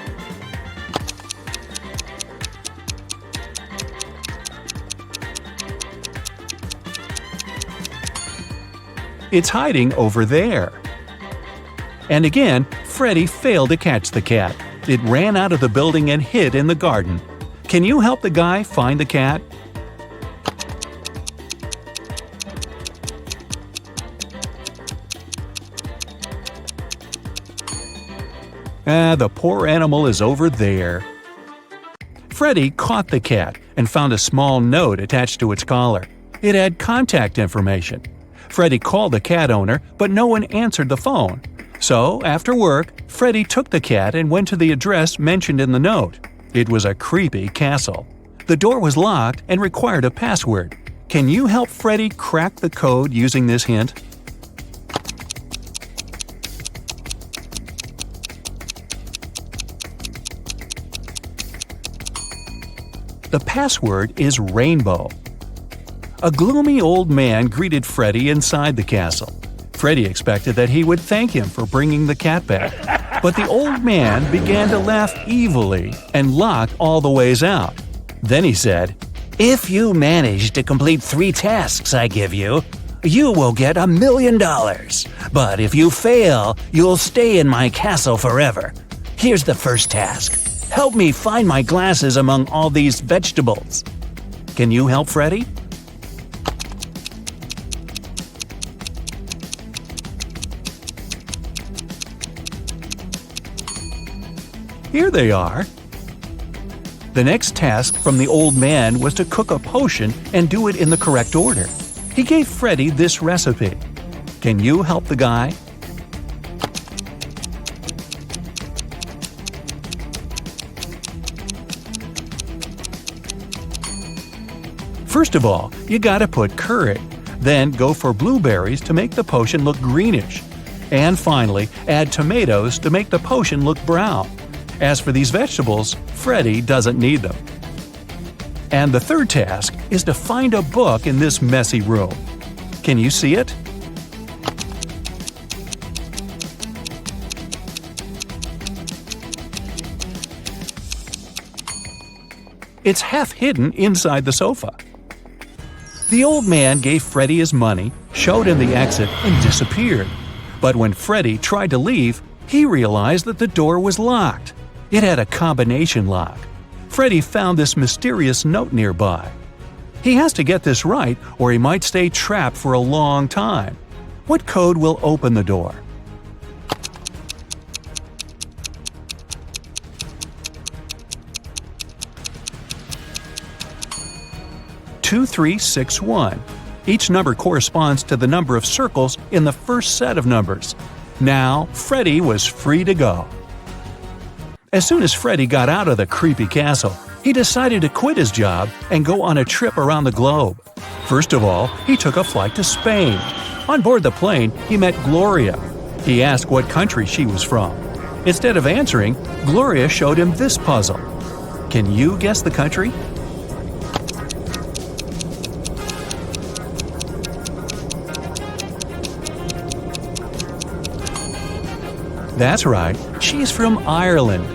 It's hiding over there. And again, Freddy failed to catch the cat. It ran out of the building and hid in the garden. Can you help the guy find the cat? The poor animal is over there. Freddy caught the cat and found a small note attached to its collar. It had contact information. Freddy called the cat owner, but no one answered the phone. So, after work, Freddy took the cat and went to the address mentioned in the note. It was a creepy castle. The door was locked and required a password. Can you help Freddy crack the code using this hint? The password is rainbow. A gloomy old man greeted Freddy inside the castle. Freddy expected that he would thank him for bringing the cat back, but the old man began to laugh evilly and locked all the ways out. Then he said, "If you manage to complete 3 tasks I give you, you will get $1 million. But if you fail, you'll stay in my castle forever. Here's the first task. Help me find my glasses among all these vegetables." Can you help Freddy? Here they are. The next task from the old man was to cook a potion and do it in the correct order. He gave Freddy this recipe. Can you help the guy? First of all, you gotta put curry. Then go for blueberries to make the potion look greenish. And finally, add tomatoes to make the potion look brown. As for these vegetables, Freddy doesn't need them. And the third task is to find a book in this messy room. Can you see it? It's half hidden inside the sofa. The old man gave Freddy his money, showed him the exit, and disappeared. But when Freddy tried to leave, he realized that the door was locked. It had a combination lock. Freddy found this mysterious note nearby. He has to get this right or he might stay trapped for a long time. What code will open the door? "2361. Each number corresponds to the number of circles in the first set of numbers. Now, Freddy was free to go. As soon as Freddy got out of the creepy castle, he decided to quit his job and go on a trip around the globe. First of all, he took a flight to Spain. On board the plane, he met Gloria. He asked what country she was from. Instead of answering, Gloria showed him this puzzle. Can you guess the country? That's right, she's from Ireland.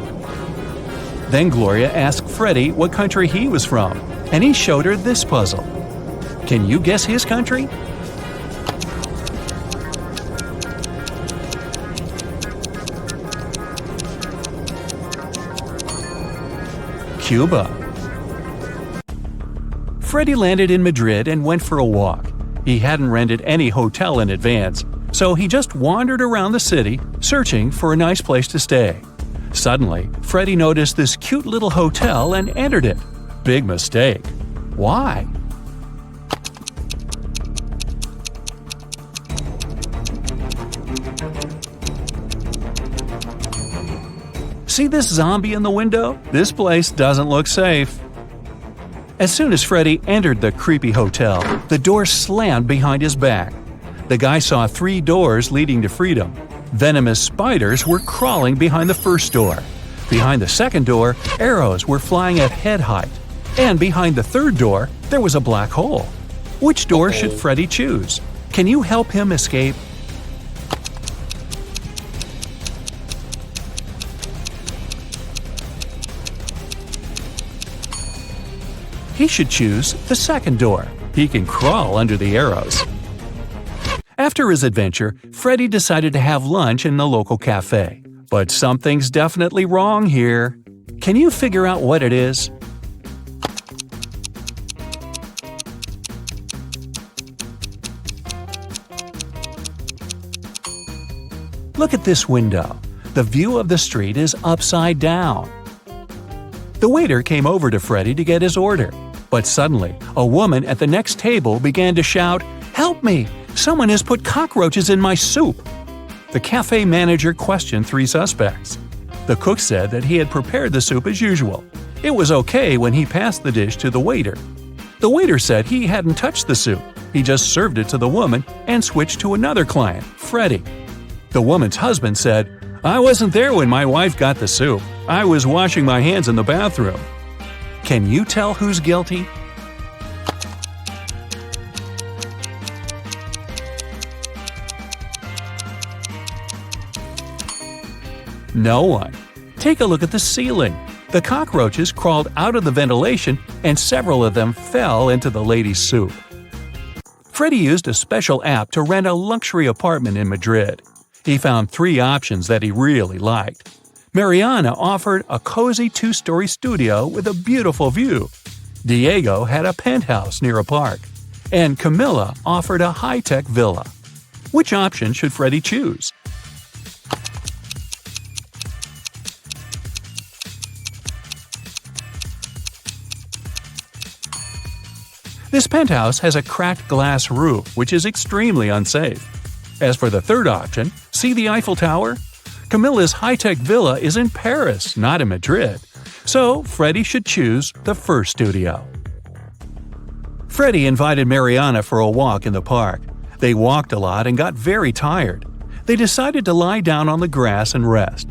Then Gloria asked Freddy what country he was from, and he showed her this puzzle. Can you guess his country? Cuba. Freddy landed in Madrid and went for a walk. He hadn't rented any hotel in advance, so he just wandered around the city, searching for a nice place to stay. Suddenly, Freddy noticed this cute little hotel and entered it. Big mistake. Why? See this zombie in the window? This place doesn't look safe. As soon as Freddy entered the creepy hotel, the door slammed behind his back. The guy saw 3 doors leading to freedom. Venomous spiders were crawling behind the first door. Behind the second door, arrows were flying at head height. And behind the third door, there was a black hole. Which door should Freddy choose? Can you help him escape? He should choose the second door. He can crawl under the arrows. After his adventure, Freddy decided to have lunch in the local cafe. But something's definitely wrong here. Can you figure out what it is? Look at this window. The view of the street is upside down. The waiter came over to Freddy to get his order. But suddenly, a woman at the next table began to shout, "Help me! Someone has put cockroaches in my soup!" The cafe manager questioned 3 suspects. The cook said that he had prepared the soup as usual. It was okay when he passed the dish to the waiter. The waiter said he hadn't touched the soup. He just served it to the woman and switched to another client, Freddy. The woman's husband said, "I wasn't there when my wife got the soup. I was washing my hands in the bathroom." Can you tell who's guilty? No one. Take a look at the ceiling. The cockroaches crawled out of the ventilation and several of them fell into the lady's soup. Freddy used a special app to rent a luxury apartment in Madrid. He found 3 options that he really liked. Mariana offered a cozy 2-story studio with a beautiful view. Diego had a penthouse near a park. And Camilla offered a high-tech villa. Which option should Freddy choose? This penthouse has a cracked glass roof, which is extremely unsafe. As for the third option, see the Eiffel Tower? Camilla's high-tech villa is in Paris, not in Madrid. So, Freddy should choose the first studio. Freddy invited Mariana for a walk in the park. They walked a lot and got very tired. They decided to lie down on the grass and rest.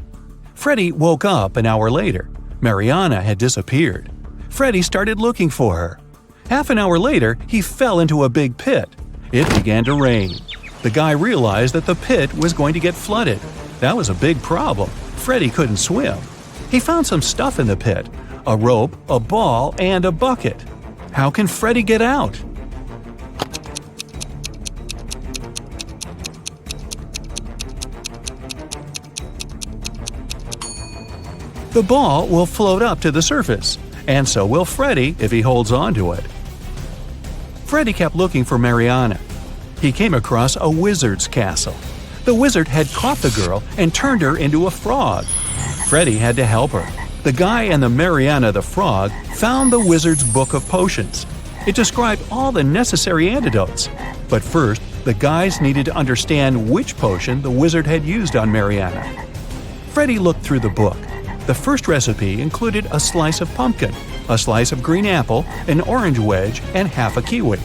Freddy woke up an hour later. Mariana had disappeared. Freddy started looking for her. Half an hour later, he fell into a big pit. It began to rain. The guy realized that the pit was going to get flooded. That was a big problem. Freddy couldn't swim. He found some stuff in the pit: a rope, a ball, and a bucket. How can Freddy get out? The ball will float up to the surface, and so will Freddy if he holds on to it. Freddy kept looking for Mariana. He came across a wizard's castle. The wizard had caught the girl and turned her into a frog. Freddy had to help her. The guy and the Mariana the frog found the wizard's book of potions. It described all the necessary antidotes. But first, the guys needed to understand which potion the wizard had used on Mariana. Freddy looked through the book. The first recipe included a slice of pumpkin, a slice of green apple, an orange wedge, and half a kiwi.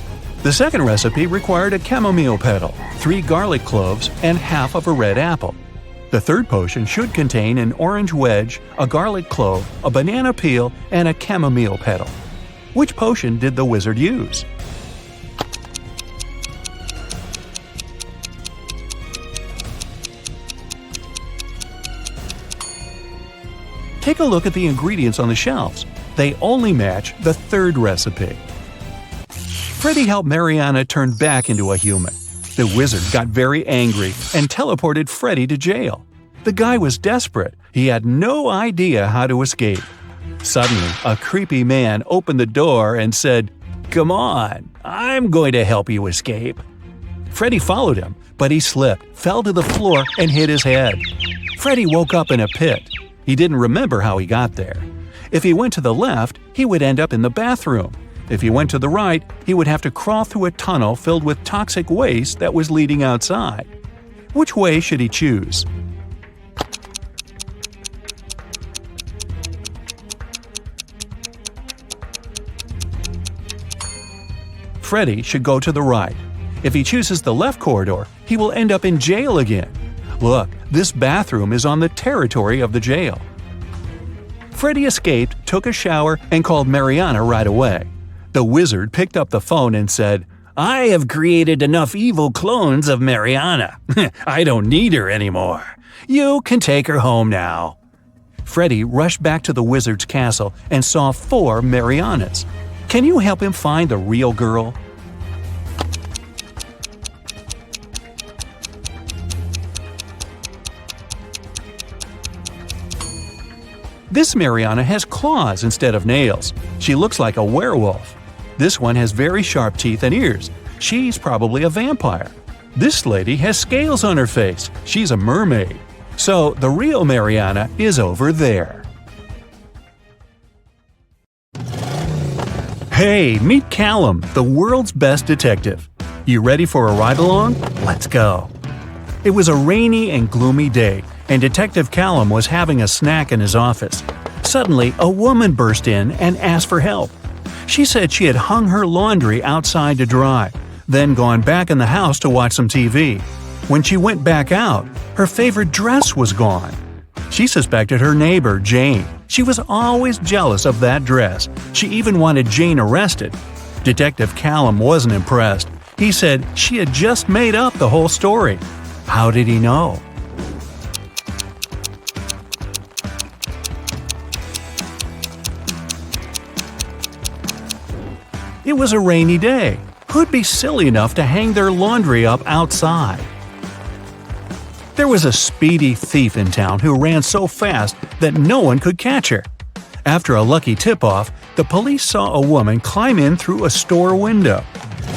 The second recipe required a chamomile petal, 3 garlic cloves, and half of a red apple. The third potion should contain an orange wedge, a garlic clove, a banana peel, and a chamomile petal. Which potion did the wizard use? Take a look at the ingredients on the shelves. They only match the third recipe. Freddy helped Mariana turn back into a human. The wizard got very angry and teleported Freddy to jail. The guy was desperate. He had no idea how to escape. Suddenly, a creepy man opened the door and said, "Come on, I'm going to help you escape." Freddy followed him, but he slipped, fell to the floor, and hit his head. Freddy woke up in a pit. He didn't remember how he got there. If he went to the left, he would end up in the bathroom. If he went to the right, he would have to crawl through a tunnel filled with toxic waste that was leading outside. Which way should he choose? Freddie should go to the right. If he chooses the left corridor, he will end up in jail again. Look, this bathroom is on the territory of the jail. Freddie escaped, took a shower, and called Mariana right away. The wizard picked up the phone and said, "I have created enough evil clones of Mariana. I don't need her anymore. You can take her home now." Freddie rushed back to the wizard's castle and saw 4 Marianas. Can you help him find the real girl? This Mariana has claws instead of nails. She looks like a werewolf. This one has very sharp teeth and ears. She's probably a vampire. This lady has scales on her face. She's a mermaid. So the real Mariana is over there. Hey, meet Callum, the world's best detective. You ready for a ride-along? Let's go. It was a rainy and gloomy day, and Detective Callum was having a snack in his office. Suddenly, a woman burst in and asked for help. She said she had hung her laundry outside to dry, then gone back in the house to watch some TV. When she went back out, her favorite dress was gone. She suspected her neighbor, Jane. She was always jealous of that dress. She even wanted Jane arrested. Detective Callum wasn't impressed. He said she had just made up the whole story. How did he know? It was a rainy day. Who'd be silly enough to hang their laundry up outside? There was a speedy thief in town who ran so fast that no one could catch her. After a lucky tip-off, the police saw a woman climb in through a store window.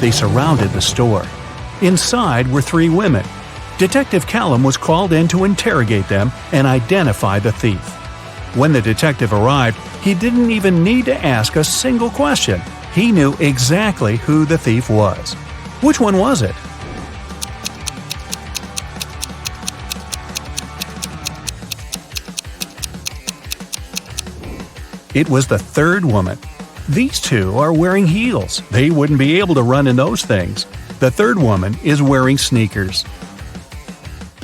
They surrounded the store. Inside were 3 women. Detective Callum was called in to interrogate them and identify the thief. When the detective arrived, he didn't even need to ask a single question. He knew exactly who the thief was. Which one was it? It was the 3rd woman. These 2 are wearing heels. They wouldn't be able to run in those things. The 3rd woman is wearing sneakers.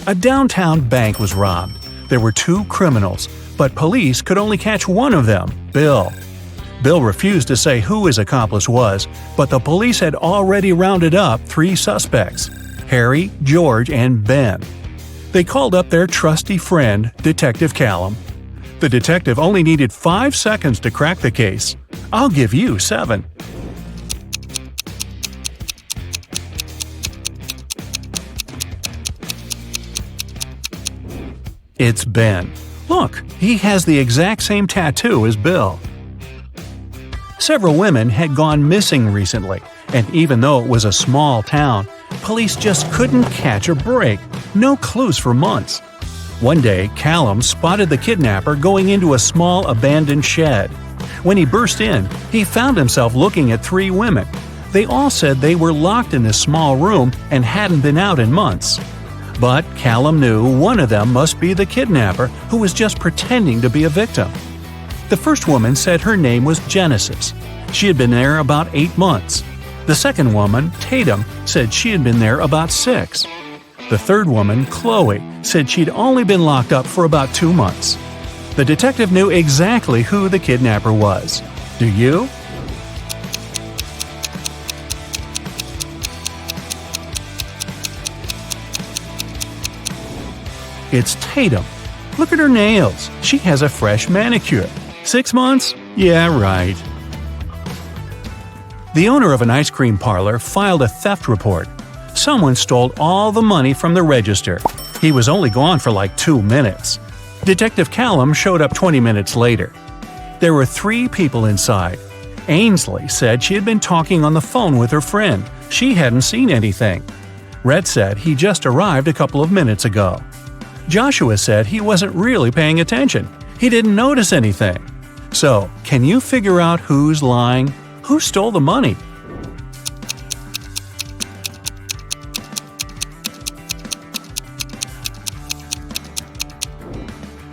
A downtown bank was robbed. There were 2 criminals, but police could only catch one of them, Bill. Bill refused to say who his accomplice was, but the police had already rounded up 3 suspects, Harry, George, and Ben. They called up their trusty friend, Detective Callum. The detective only needed 5 seconds to crack the case. I'll give you 7. It's Ben. Look, he has the exact same tattoo as Bill. Several women had gone missing recently, and even though it was a small town, police just couldn't catch a break. No clues for months. One day, Callum spotted the kidnapper going into a small abandoned shed. When he burst in, he found himself looking at 3 women. They all said they were locked in this small room and hadn't been out in months. But Callum knew one of them must be the kidnapper who was just pretending to be a victim. The first woman said her name was Genesis. She had been there about 8 months. The second woman, Tatum, said she had been there about 6. The third woman, Chloe, said she'd only been locked up for about 2 months. The detective knew exactly who the kidnapper was. Do you? It's Tatum. Look at her nails. She has a fresh manicure. 6 months? Yeah, right. The owner of an ice cream parlor filed a theft report. Someone stole all the money from the register. He was only gone for like 2 minutes. Detective Callum showed up 20 minutes later. There were 3 people inside. Ainsley said she had been talking on the phone with her friend. She hadn't seen anything. Red said he just arrived a couple of minutes ago. Joshua said he wasn't really paying attention. He didn't notice anything. So, can you figure out who's lying? Who stole the money?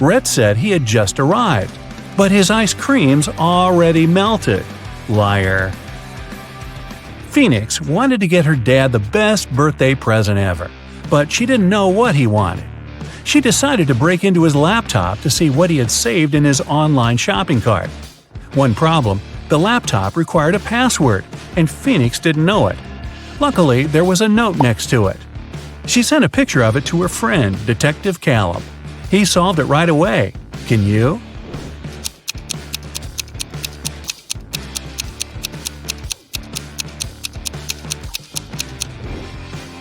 Rhett said he had just arrived, but his ice cream's already melted. Liar. Phoenix wanted to get her dad the best birthday present ever, but she didn't know what he wanted. She decided to break into his laptop to see what he had saved in his online shopping cart. One problem, the laptop required a password, and Phoenix didn't know it. Luckily, there was a note next to it. She sent a picture of it to her friend, Detective Callum. He solved it right away. Can you?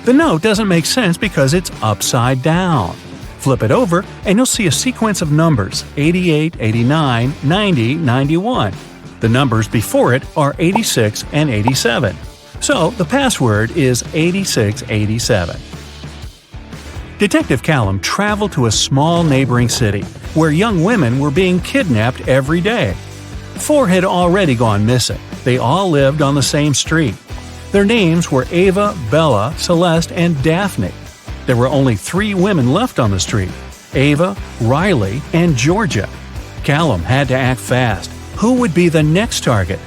The note doesn't make sense because it's upside down. Flip it over and you'll see a sequence of numbers 88, 89, 90, 91. The numbers before it are 86 and 87. So the password is 8687. Detective Callum traveled to a small neighboring city where young women were being kidnapped every day. 4 had already gone missing. They all lived on the same street. Their names were Ava, Bella, Celeste, and Daphne. There were only 3 women left on the street: Ava, Riley, and Georgia. Callum had to act fast. Who would be the next target?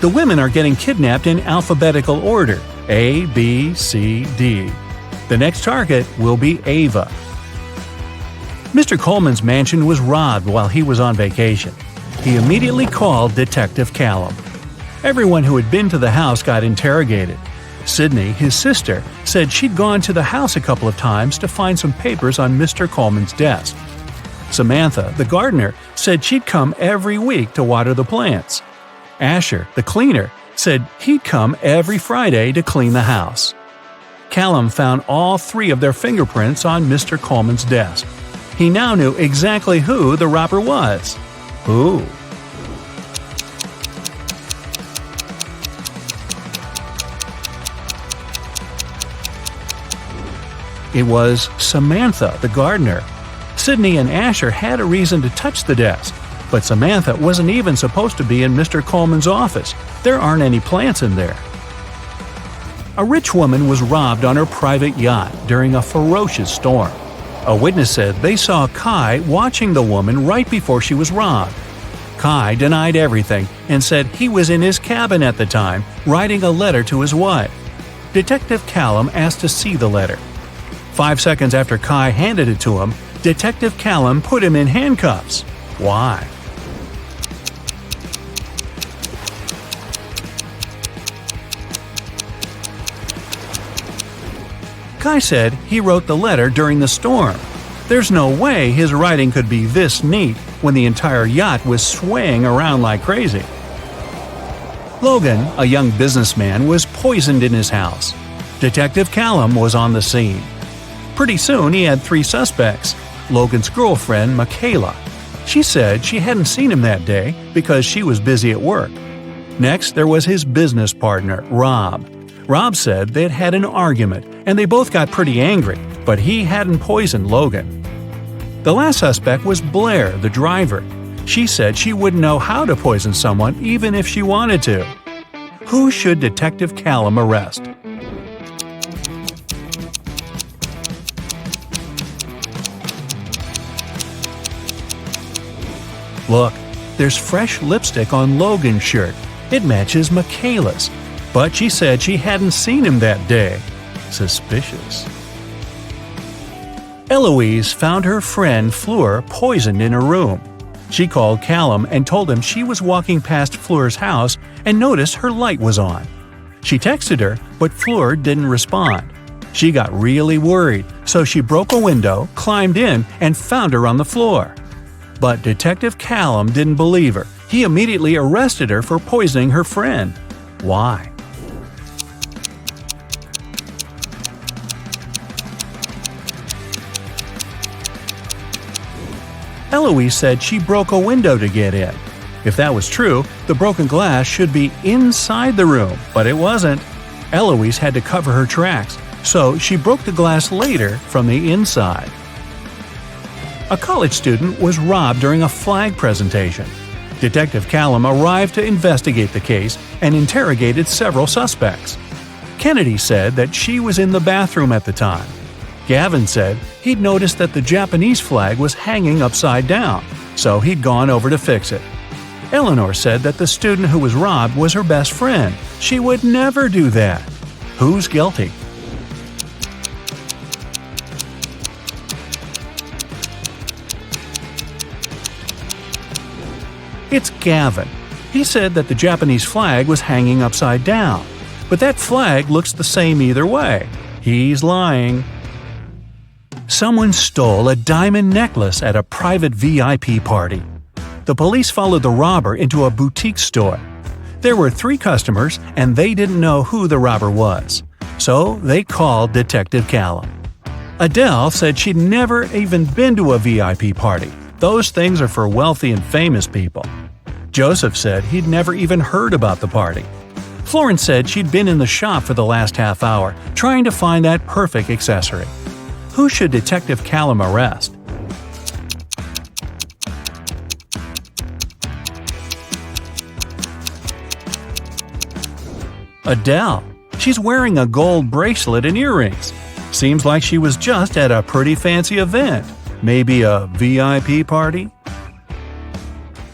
The women are getting kidnapped in alphabetical order: A, B, C, D. The next target will be Ava. Mr. Coleman's mansion was robbed while he was on vacation. He immediately called Detective Callum. Everyone who had been to the house got interrogated. Sydney, his sister, said she'd gone to the house a couple of times to find some papers on Mr. Coleman's desk. Samantha, the gardener, said she'd come every week to water the plants. Asher, the cleaner, said he'd come every Friday to clean the house. Callum found all 3 of their fingerprints on Mr. Coleman's desk. He now knew exactly who the robber was. Who? It was Samantha, the gardener. Sydney and Asher had a reason to touch the desk, but Samantha wasn't even supposed to be in Mr. Coleman's office. There aren't any plants in there. A rich woman was robbed on her private yacht during a ferocious storm. A witness said they saw Kai watching the woman right before she was robbed. Kai denied everything and said he was in his cabin at the time writing a letter to his wife. Detective Callum asked to see the letter. 5 seconds after Kai handed it to him, Detective Callum put him in handcuffs. Why? Kai said he wrote the letter during the storm. There's no way his writing could be this neat when the entire yacht was swaying around like crazy. Logan, a young businessman, was poisoned in his house. Detective Callum was on the scene. Pretty soon he had 3 suspects. Logan's girlfriend, Michaela. She said she hadn't seen him that day because she was busy at work. Next, there was his business partner, Rob. Rob said they'd had an argument and they both got pretty angry, but he hadn't poisoned Logan. The last suspect was Blair, the driver. She said she wouldn't know how to poison someone even if she wanted to. Who should Detective Callum arrest? Look, there's fresh lipstick on Logan's shirt. It matches Michaela's. But she said she hadn't seen him that day. Suspicious. Eloise found her friend Fleur poisoned in her room. She called Callum and told him she was walking past Fleur's house and noticed her light was on. She texted her, but Fleur didn't respond. She got really worried, so she broke a window, climbed in, and found her on the floor. But Detective Callum didn't believe her. He immediately arrested her for poisoning her friend. Why? Eloise said she broke a window to get in. If that was true, the broken glass should be inside the room, but it wasn't. Eloise had to cover her tracks, so she broke the glass later from the inside. A college student was robbed during a flag presentation. Detective Callum arrived to investigate the case and interrogated several suspects. Kennedy said that she was in the bathroom at the time. Gavin said he'd noticed that the Japanese flag was hanging upside down, so he'd gone over to fix it. Eleanor said that the student who was robbed was her best friend. She would never do that. Who's guilty? It's Gavin. He said that the Japanese flag was hanging upside down, but that flag looks the same either way. He's lying. Someone stole a diamond necklace at a private VIP party. The police followed the robber into a boutique store. There were 3 customers, and they didn't know who the robber was. So they called Detective Callum. Adele said she'd never even been to a VIP party. Those things are for wealthy and famous people. Joseph said he'd never even heard about the party. Florence said she'd been in the shop for the last half hour, trying to find that perfect accessory. Who should Detective Callum arrest? Adele. She's wearing a gold bracelet and earrings. Seems like she was just at a pretty fancy event. Maybe a VIP party?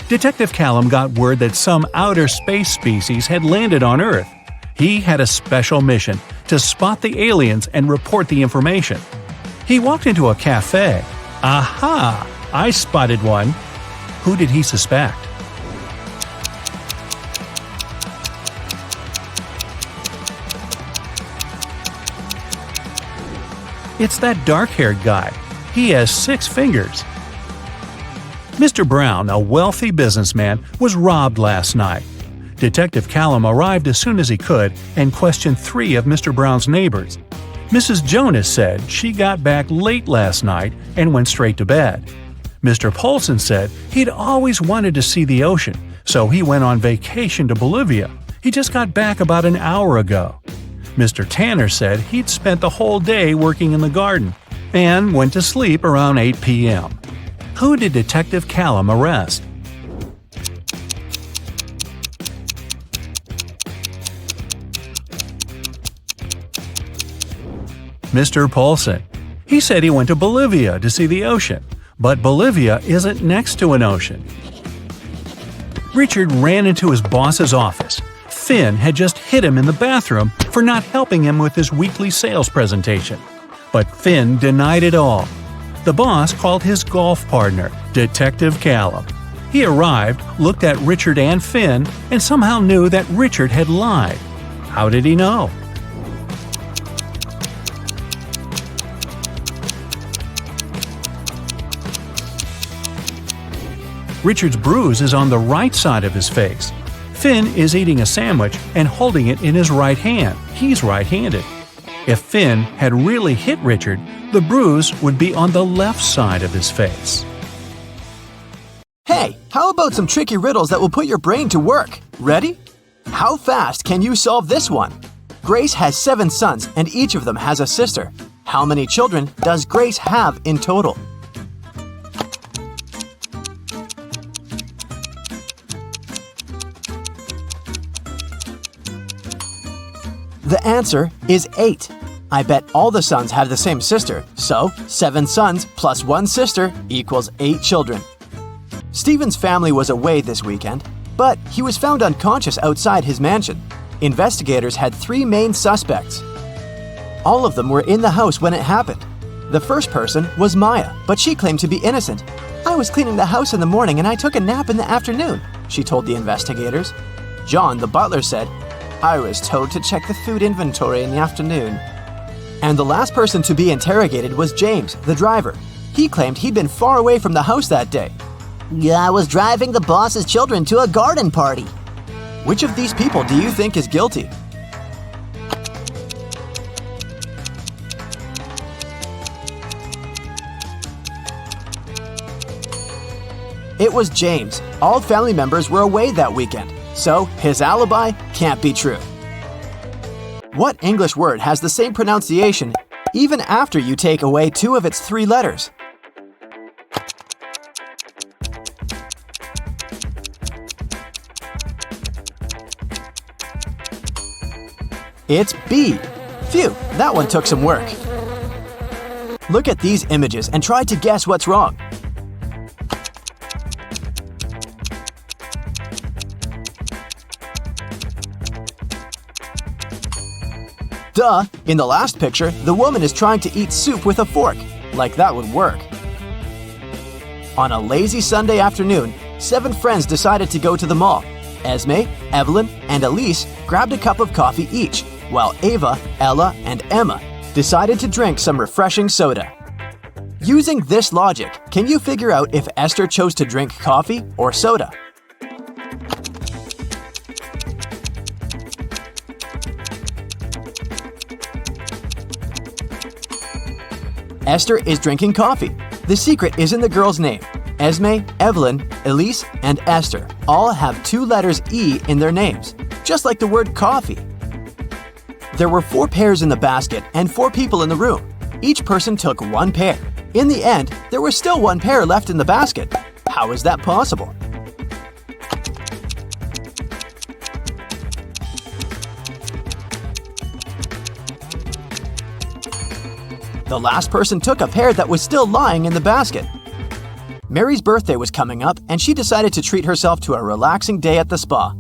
Detective Callum got word that some outer space species had landed on Earth. He had a special mission to spot the aliens and report the information. He walked into a cafe. Aha! I spotted one. Who did he suspect? It's that dark-haired guy. He has 6 fingers. Mr. Brown, a wealthy businessman, was robbed last night. Detective Callum arrived as soon as he could and questioned 3 of Mr. Brown's neighbors. Mrs. Jonas said she got back late last night and went straight to bed. Mr. Polson said he'd always wanted to see the ocean, so he went on vacation to Bolivia. He just got back about an hour ago. Mr. Tanner said he'd spent the whole day working in the garden and went to sleep around 8 p.m. Who did Detective Callum arrest? Mr. Polson. He said he went to Bolivia to see the ocean, but Bolivia isn't next to an ocean. Richard ran into his boss's office. Finn had just hit him in the bathroom for not helping him with his weekly sales presentation. But Finn denied it all. The boss called his golf partner, Detective Callum. He arrived, looked at Richard and Finn, and somehow knew that Richard had lied. How did he know? Richard's bruise is on the right side of his face. Finn is eating a sandwich and holding it in his right hand. He's right-handed. If Finn had really hit Richard, the bruise would be on the left side of his face. Hey, how about some tricky riddles that will put your brain to work? Ready? How fast can you solve this one? Grace has 7 sons and each of them has a sister. How many children does Grace have in total? The answer is 8. I bet all the sons have the same sister, so 7 sons plus 1 sister equals 8 children. Stephen's family was away this weekend, but he was found unconscious outside his mansion. Investigators had 3 main suspects. All of them were in the house when it happened. The first person was Maya, but she claimed to be innocent. "I was cleaning the house in the morning and I took a nap in the afternoon," she told the investigators. John, the butler, said, "I was told to check the food inventory in the afternoon." And the last person to be interrogated was James, the driver. He claimed he'd been far away from the house that day. "Yeah, I was driving the boss's children to a garden party." Which of these people do you think is guilty? It was James. All family members were away that weekend, so his alibi can't be true. What English word has the same pronunciation even after you take away 2 of its 3 letters? It's B. Phew, that one took some work. Look at these images and try to guess what's wrong. Duh! In the last picture, the woman is trying to eat soup with a fork. Like that would work. On a lazy Sunday afternoon, 7 friends decided to go to the mall. Esme, Evelyn, and Elise grabbed a cup of coffee each, while Ava, Ella, and Emma decided to drink some refreshing soda. Using this logic, can you figure out if Esther chose to drink coffee or soda? Esther is drinking coffee. The secret is in the girl's name. Esme, Evelyn, Elise, and Esther all have 2 letters E in their names, just like the word coffee. There were 4 pairs in the basket and 4 people in the room. Each person took 1 pair. In the end, there was still 1 pair left in the basket. How is that possible? The last person took a pair that was still lying in the basket. Mary's birthday was coming up, and she decided to treat herself to a relaxing day at the spa.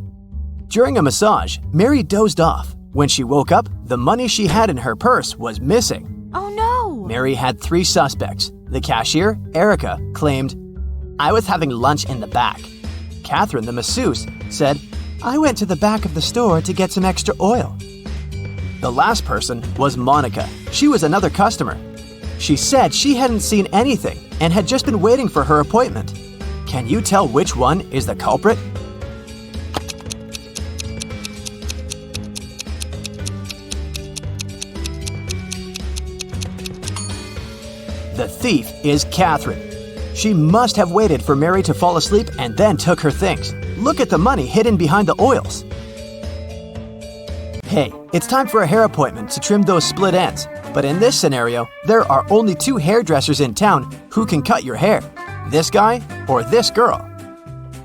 During a massage, Mary dozed off. When she woke up, the money she had in her purse was missing. Oh no! Mary had 3 suspects. The cashier, Erica, claimed, "I was having lunch in the back." Catherine, the masseuse, said, "I went to the back of the store to get some extra oil." The last person was Monica. She was another customer. She said she hadn't seen anything and had just been waiting for her appointment. Can you tell which one is the culprit? The thief is Catherine. She must have waited for Mary to fall asleep and then took her things. Look at the money hidden behind the oils. Hey, it's time for a hair appointment to trim those split ends. But in this scenario, there are only 2 hairdressers in town who can cut your hair. This guy or this girl.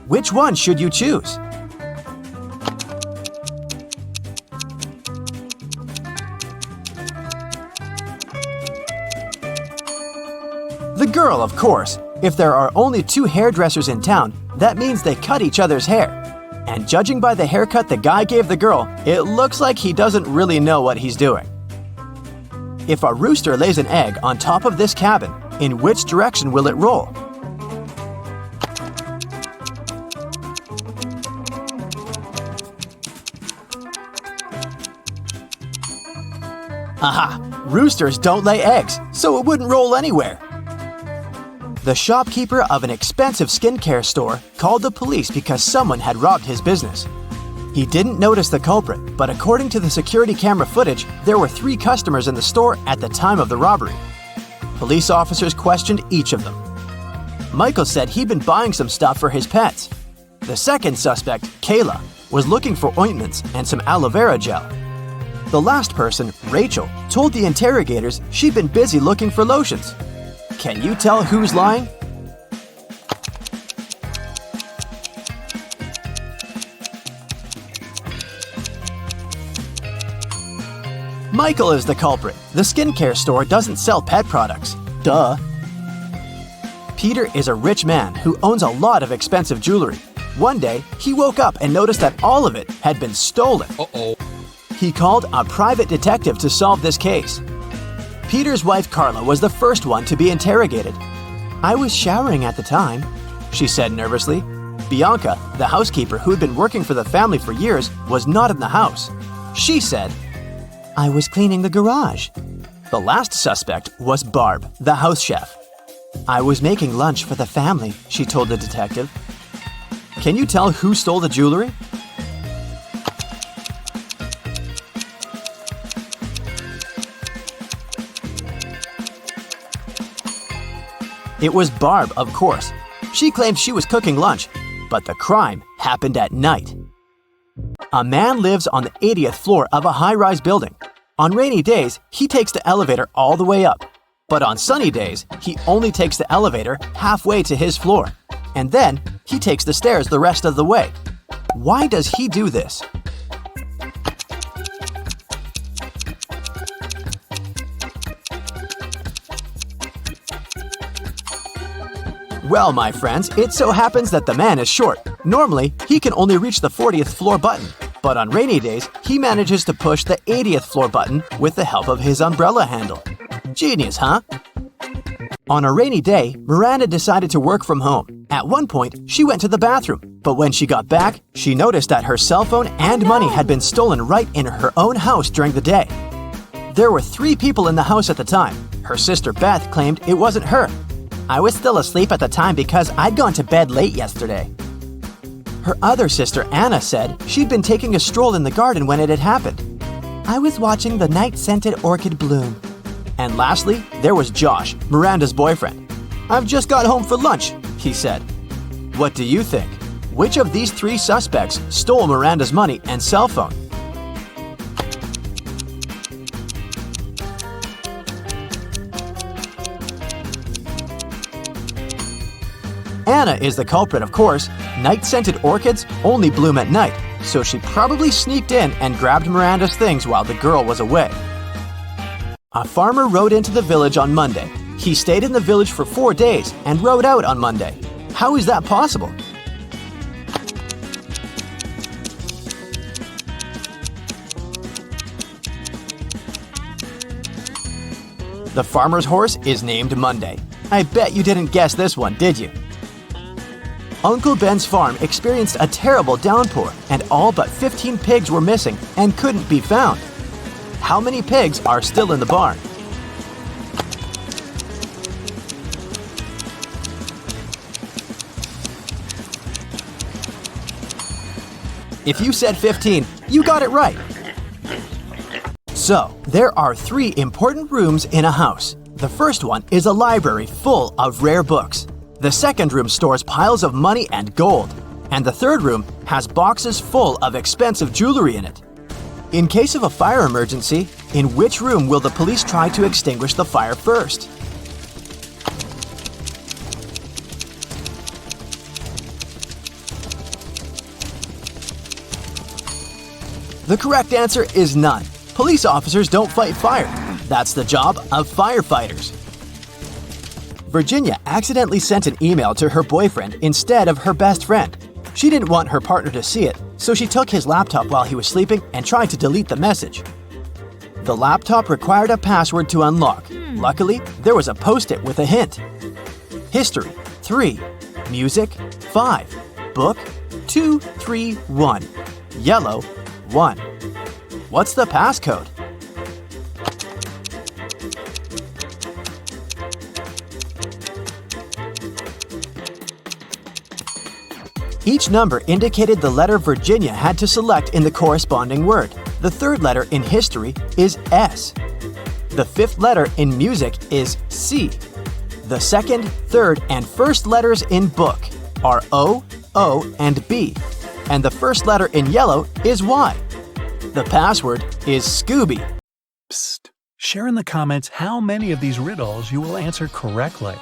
Which one should you choose? The girl, of course. If there are only 2 hairdressers in town, that means they cut each other's hair. And judging by the haircut the guy gave the girl, it looks like he doesn't really know what he's doing. If a rooster lays an egg on top of this cabin, in which direction will it roll? Aha! Roosters don't lay eggs, so it wouldn't roll anywhere. The shopkeeper of an expensive skincare store called the police because someone had robbed his business. He didn't notice the culprit, but according to the security camera footage, there were 3 customers in the store at the time of the robbery. Police officers questioned each of them. Michael said he'd been buying some stuff for his pets. The second suspect, Kayla, was looking for ointments and some aloe vera gel. The last person, Rachel, told the interrogators she'd been busy looking for lotions. Can you tell who's lying? Michael is the culprit. The skincare store doesn't sell pet products. Duh. Peter is a rich man who owns a lot of expensive jewelry. One day, he woke up and noticed that all of it had been stolen. Uh-oh. He called a private detective to solve this case. Peter's wife Carla was the first one to be interrogated. "I was showering at the time," she said nervously. Bianca, the housekeeper who'd been working for the family for years, was not in the house. She said, "I was cleaning the garage." The last suspect was Barb, the house chef. "I was making lunch for the family," she told the detective. Can you tell who stole the jewelry? It was Barb, of course. She claimed she was cooking lunch, but the crime happened at night. A man lives on the 80th floor of a high-rise building. On rainy days, he takes the elevator all the way up. But on sunny days, he only takes the elevator halfway to his floor. And then, he takes the stairs the rest of the way. Why does he do this? Well, my friends, it so happens that the man is short. Normally, he can only reach the 40th floor button, but on rainy days, he manages to push the 80th floor button with the help of his umbrella handle. Genius, huh? On a rainy day, Miranda decided to work from home. At one point, she went to the bathroom, but when she got back, she noticed that her cell phone and money had been stolen right in her own house during the day. There were 3 people in the house at the time. Her sister Beth claimed it wasn't her. "I was still asleep at the time because I'd gone to bed late yesterday." Her other sister Anna said she'd been taking a stroll in the garden when it had happened. "I was watching the night-scented orchid bloom." And lastly, there was Josh, Miranda's boyfriend. "I've just got home for lunch," he said. What do you think? Which of these 3 suspects stole Miranda's money and cell phone? Anna is the culprit, of course. Night-scented orchids only bloom at night, so she probably sneaked in and grabbed Miranda's things while the girl was away. A farmer rode into the village on Monday. He stayed in the village for 4 days and rode out on Monday. How is that possible? The farmer's horse is named Monday. I bet you didn't guess this one, did you? Uncle Ben's farm experienced a terrible downpour, and all but 15 pigs were missing and couldn't be found. How many pigs are still in the barn? If you said 15, you got it right. So, there are 3 important rooms in a house. The first one is a library full of rare books. The second room stores piles of money and gold. And the third room has boxes full of expensive jewelry in it. In case of a fire emergency, in which room will the police try to extinguish the fire first? The correct answer is none. Police officers don't fight fire. That's the job of firefighters. Virginia accidentally sent an email to her boyfriend instead of her best friend. She didn't want her partner to see it, so she took his laptop while he was sleeping and tried to delete the message. The laptop required a password to unlock. Luckily, there was a post-it with a hint. History, 3. Music, 5. Book, 2, 3, 1. Yellow, 1. What's the passcode? Each number indicated the letter Virginia had to select in the corresponding word. The third letter in history is S. The 5th letter in music is C. The second, third, and first letters in book are O, O, and B. And the first letter in yellow is Y. The password is Scooby. Psst. Share in the comments how many of these riddles you will answer correctly.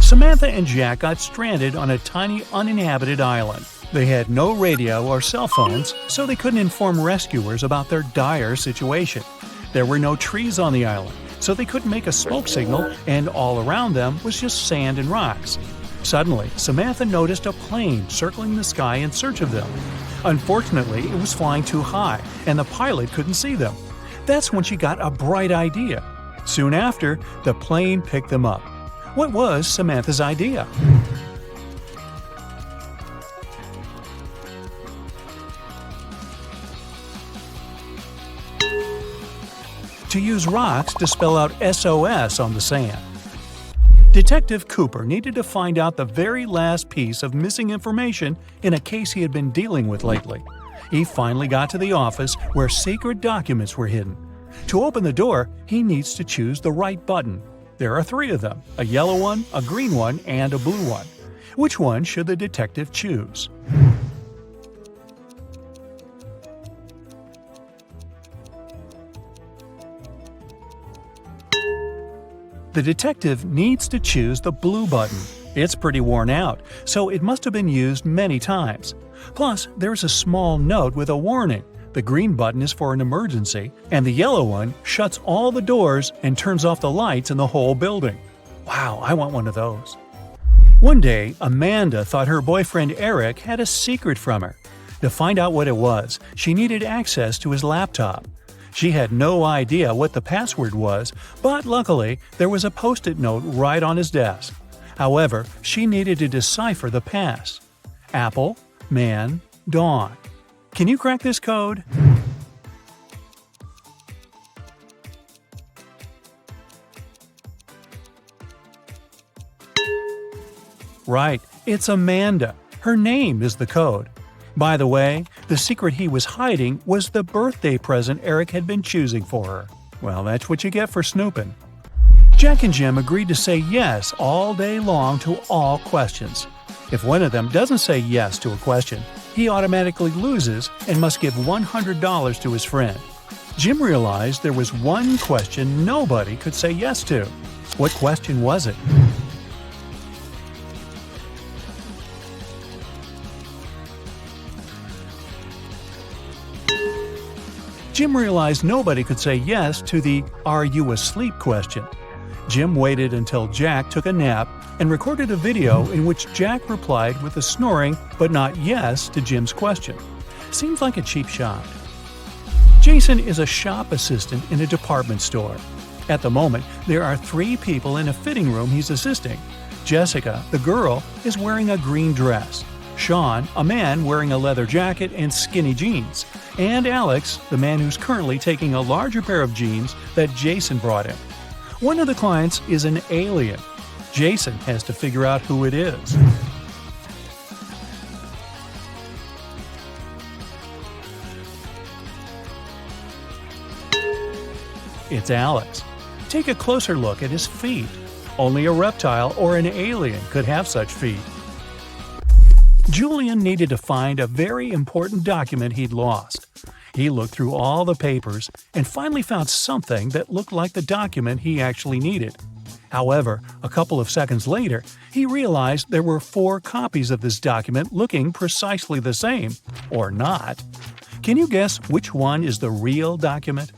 Samantha and Jack got stranded on a tiny uninhabited island. They had no radio or cell phones, so they couldn't inform rescuers about their dire situation. There were no trees on the island, so they couldn't make a smoke signal, and all around them was just sand and rocks. Suddenly, Samantha noticed a plane circling the sky in search of them. Unfortunately, it was flying too high, and the pilot couldn't see them. That's when she got a bright idea. Soon after, the plane picked them up. What was Samantha's idea? To use rocks to spell out SOS on the sand. Detective Cooper needed to find out the very last piece of missing information in a case he had been dealing with lately. He finally got to the office where secret documents were hidden. To open the door, he needs to choose the right button. There are 3 of them, a yellow one, a green one, and a blue one. Which one should the detective choose? The detective needs to choose the blue button. It's pretty worn out, so it must have been used many times. Plus, there's a small note with a warning. The green button is for an emergency, and the yellow one shuts all the doors and turns off the lights in the whole building. Wow, I want one of those. One day, Amanda thought her boyfriend Eric had a secret from her. To find out what it was, she needed access to his laptop. She had no idea what the password was, but luckily, there was a post-it note right on his desk. However, she needed to decipher the pass. Apple, man, dawn. Can you crack this code? Right, it's Amanda. Her name is the code. By the way, the secret he was hiding was the birthday present Eric had been choosing for her. Well, that's what you get for snooping. Jack and Jim agreed to say yes all day long to all questions. If one of them doesn't say yes to a question, he automatically loses and must give $100 to his friend. Jim realized there was one question nobody could say yes to. What question was it? Jim realized nobody could say yes to the "Are you asleep?" question. Jim waited until Jack took a nap and recorded a video in which Jack replied with a snoring but not yes to Jim's question. Seems like a cheap shot. Jason is a shop assistant in a department store. At the moment, there are 3 people in a fitting room he's assisting. Jessica, the girl, is wearing a green dress. Sean, a man wearing a leather jacket and skinny jeans. And Alex, the man who's currently taking a larger pair of jeans that Jason brought him. One of the clients is an alien. Jason has to figure out who it is. It's Alex. Take a closer look at his feet. Only a reptile or an alien could have such feet. Julian needed to find a very important document he'd lost. He looked through all the papers and finally found something that looked like the document he actually needed. However, a couple of seconds later, he realized there were 4 copies of this document looking precisely the same, or not. Can you guess which one is the real document?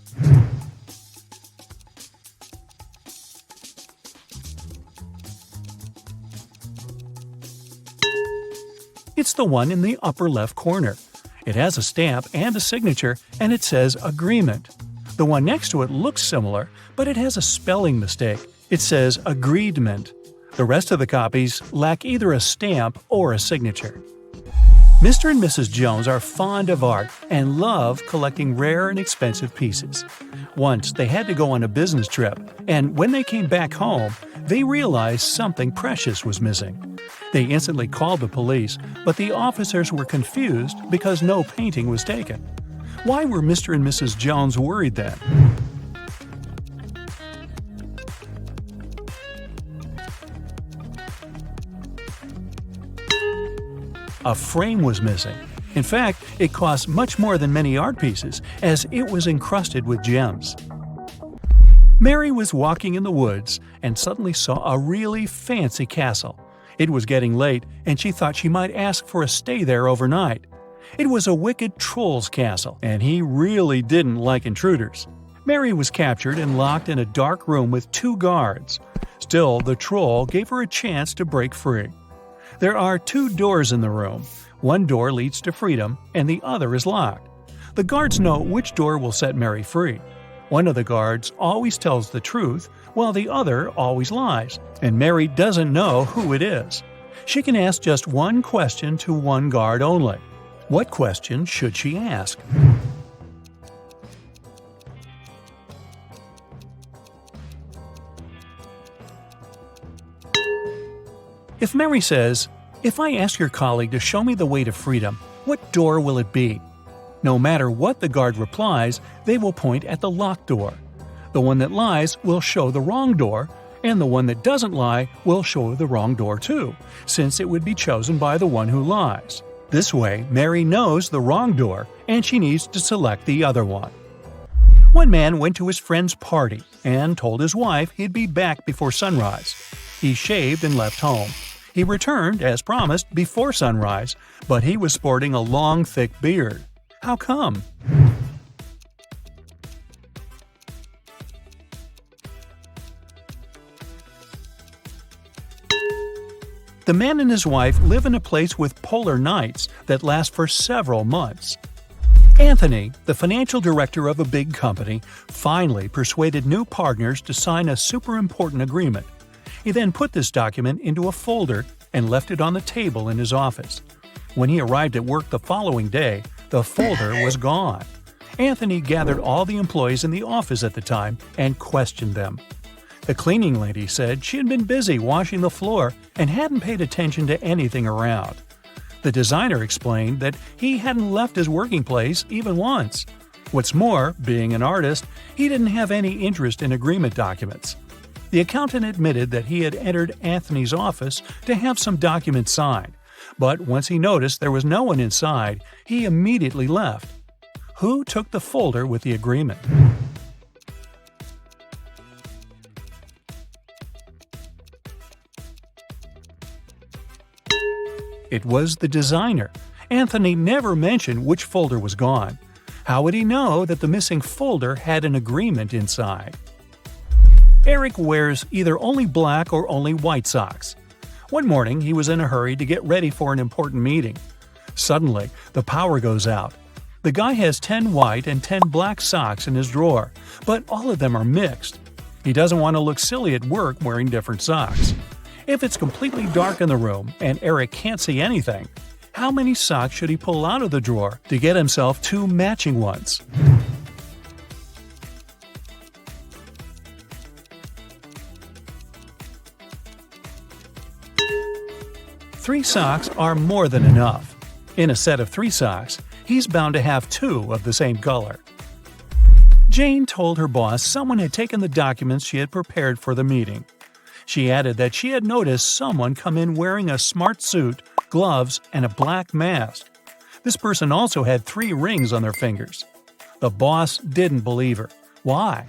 It's the one in the upper left corner. It has a stamp and a signature, and it says agreement. The one next to it looks similar, but it has a spelling mistake. It says agreedment. The rest of the copies lack either a stamp or a signature. Mr. and Mrs. Jones are fond of art and love collecting rare and expensive pieces. Once they had to go on a business trip, and when they came back home, they realized something precious was missing. They instantly called the police, but the officers were confused because no painting was taken. Why were Mr. and Mrs. Jones worried then? A frame was missing. In fact, it cost much more than many art pieces, as it was encrusted with gems. Mary was walking in the woods and suddenly saw a really fancy castle. It was getting late, and she thought she might ask for a stay there overnight. It was a wicked troll's castle, and he really didn't like intruders. Mary was captured and locked in a dark room with 2 guards. Still, the troll gave her a chance to break free. There are 2 doors in the room. One door leads to freedom, and the other is locked. The guards know which door will set Mary free. One of the guards always tells the truth, while the other always lies, and Mary doesn't know who it is. She can ask just one question to one guard only. What question should she ask? If Mary says, "If I ask your colleague to show me the way to freedom, what door will it be?" No matter what the guard replies, they will point at the locked door. The one that lies will show the wrong door, and the one that doesn't lie will show the wrong door too, since it would be chosen by the one who lies. This way, Mary knows the wrong door, and she needs to select the other one. One man went to his friend's party and told his wife he'd be back before sunrise. He shaved and left home. He returned, as promised, before sunrise, but he was sporting a long, thick beard. How come? The man and his wife live in a place with polar nights that last for several months. Anthony, the financial director of a big company, finally persuaded new partners to sign a super important agreement. He then put this document into a folder and left it on the table in his office. When he arrived at work the following day, the folder was gone. Anthony gathered all the employees in the office at the time and questioned them. The cleaning lady said she had been busy washing the floor and hadn't paid attention to anything around. The designer explained that he hadn't left his working place even once. What's more, being an artist, he didn't have any interest in agreement documents. The accountant admitted that he had entered Anthony's office to have some documents signed, but once he noticed there was no one inside, he immediately left. Who took the folder with the agreement? It was the designer. Anthony never mentioned which folder was gone. How would he know that the missing folder had an agreement inside? Eric wears either only black or only white socks. One morning, he was in a hurry to get ready for an important meeting. Suddenly, the power goes out. The guy has 10 white and 10 black socks in his drawer, but all of them are mixed. He doesn't want to look silly at work wearing different socks. If it's completely dark in the room and Eric can't see anything, how many socks should he pull out of the drawer to get himself 2 matching ones? Three socks are more than enough. In a set of 3 socks, he's bound to have 2 of the same color. Jane told her boss someone had taken the documents she had prepared for the meeting. She added that she had noticed someone come in wearing a smart suit, gloves, and a black mask. This person also had 3 rings on their fingers. The boss didn't believe her. Why?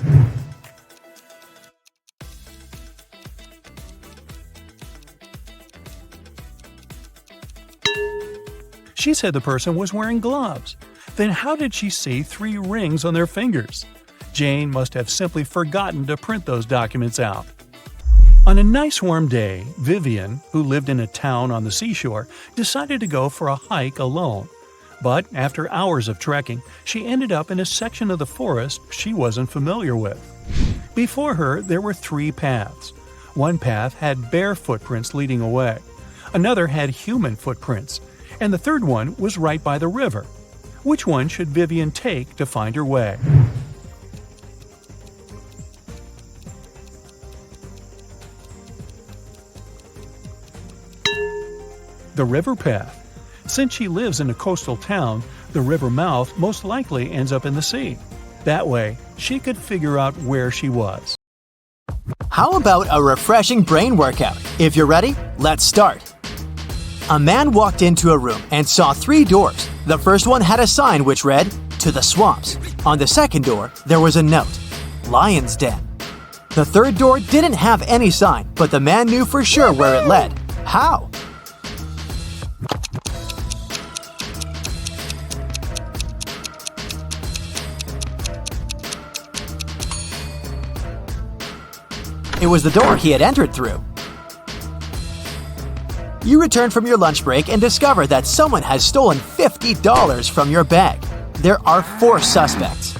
She said the person was wearing gloves. Then how did she see 3 rings on their fingers? Jane must have simply forgotten to print those documents out. On a nice warm day, Vivian, who lived in a town on the seashore, decided to go for a hike alone. But after hours of trekking, she ended up in a section of the forest she wasn't familiar with. Before her, there were 3 paths. One path had bare footprints leading away. Another had human footprints. And the third one was right by the river. Which one should Vivian take to find her way? The river path. Since she lives in a coastal town, the river mouth most likely ends up in the sea. That way, she could figure out where she was. How about a refreshing brain workout? If you're ready, let's start. A man walked into a room and saw 3 doors. The first one had a sign which read, "To the swamps." On the second door, there was a note, "Lion's Den." The third door didn't have any sign, but the man knew for sure where it led. How? It was the door he had entered through. You return from your lunch break and discover that someone has stolen $50 from your bag. There are 4 suspects: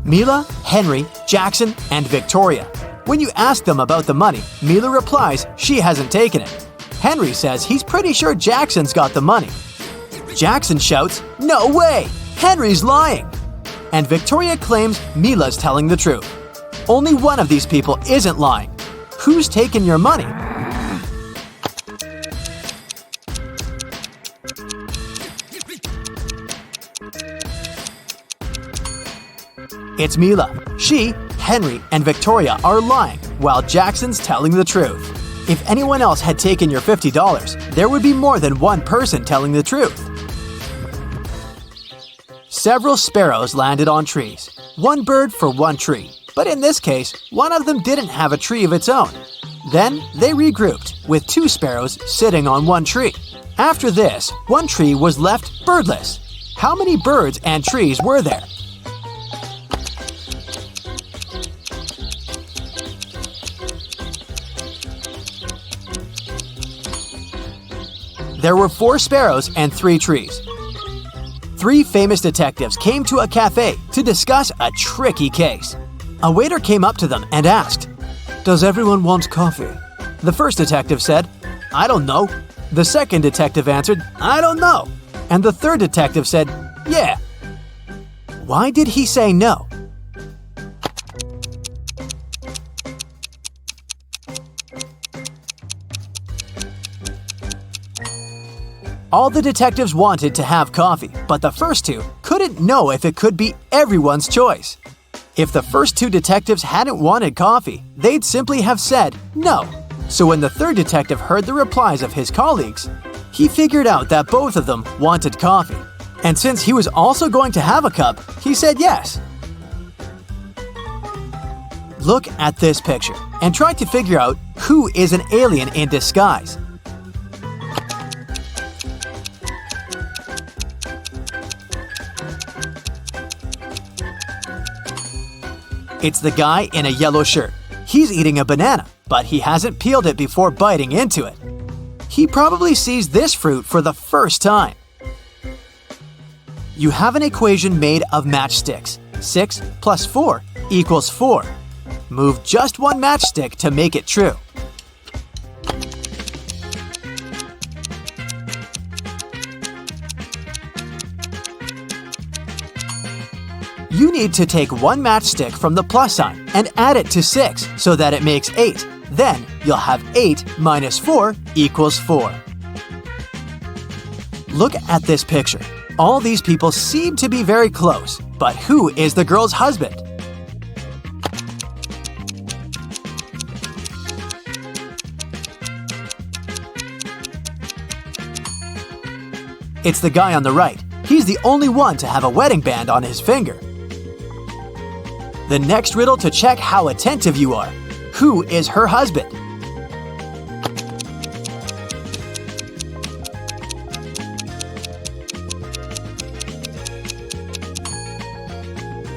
Mila, Henry, Jackson, and Victoria. When you ask them about the money, Mila replies she hasn't taken it. Henry says he's pretty sure Jackson's got the money. Jackson shouts, "No way! Henry's lying!" And Victoria claims Mila's telling the truth. Only one of these people isn't lying. Who's taken your money? It's Mila. She, Henry, and Victoria are lying, while Jackson's telling the truth. If anyone else had taken your $50, there would be more than one person telling the truth. Several sparrows landed on trees. 1 bird for 1 tree. But in this case, one of them didn't have a tree of its own. Then they regrouped, with 2 sparrows sitting on 1 tree. After this, 1 tree was left birdless. How many birds and trees were there? there were 4 sparrows and 3 trees. 3 famous detectives came to a cafe to discuss a tricky case. A waiter came up to them and asked, "Does everyone want coffee?" The first detective said, "I don't know." The second detective answered, "I don't know." And the third detective said, "Yeah." Why did he say no? All the detectives wanted to have coffee, but the first 2 couldn't know if it could be everyone's choice. If the first 2 detectives hadn't wanted coffee, they'd simply have said no. So when the third detective heard the replies of his colleagues, he figured out that both of them wanted coffee. And since he was also going to have a cup, he said yes. Look at this picture and try to figure out who is an alien in disguise. It's the guy in a yellow shirt. He's eating a banana, but he hasn't peeled it before biting into it. He probably sees this fruit for the first time. You have an equation made of matchsticks. 6 plus 4 equals 4. Move just one matchstick to make it true. You need to take one matchstick from the plus sign and add it to 6 so that it makes 8. Then you'll have 8 minus 4 equals 4. Look at this picture. All these people seem to be very close, but who is the girl's husband? It's the guy on the right. He's the only one to have a wedding band on his finger. The next riddle to check how attentive you are. Who is her husband?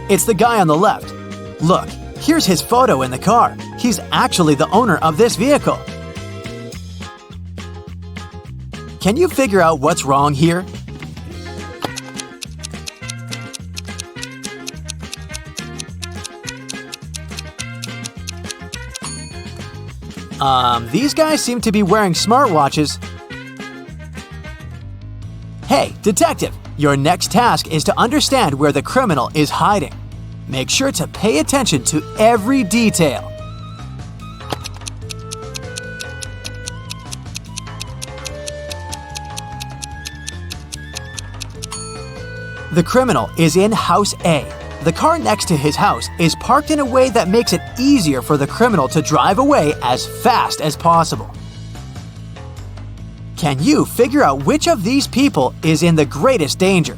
It's the guy on the left. Look, here's his photo in the car. He's actually the owner of this vehicle. Can you figure out what's wrong here? These guys seem to be wearing smartwatches. Hey, detective, your next task is to understand where the criminal is hiding. Make sure to pay attention to every detail. The criminal is in House A. The car next to his house is parked in a way that makes it easier for the criminal to drive away as fast as possible. Can you figure out which of these people is in the greatest danger?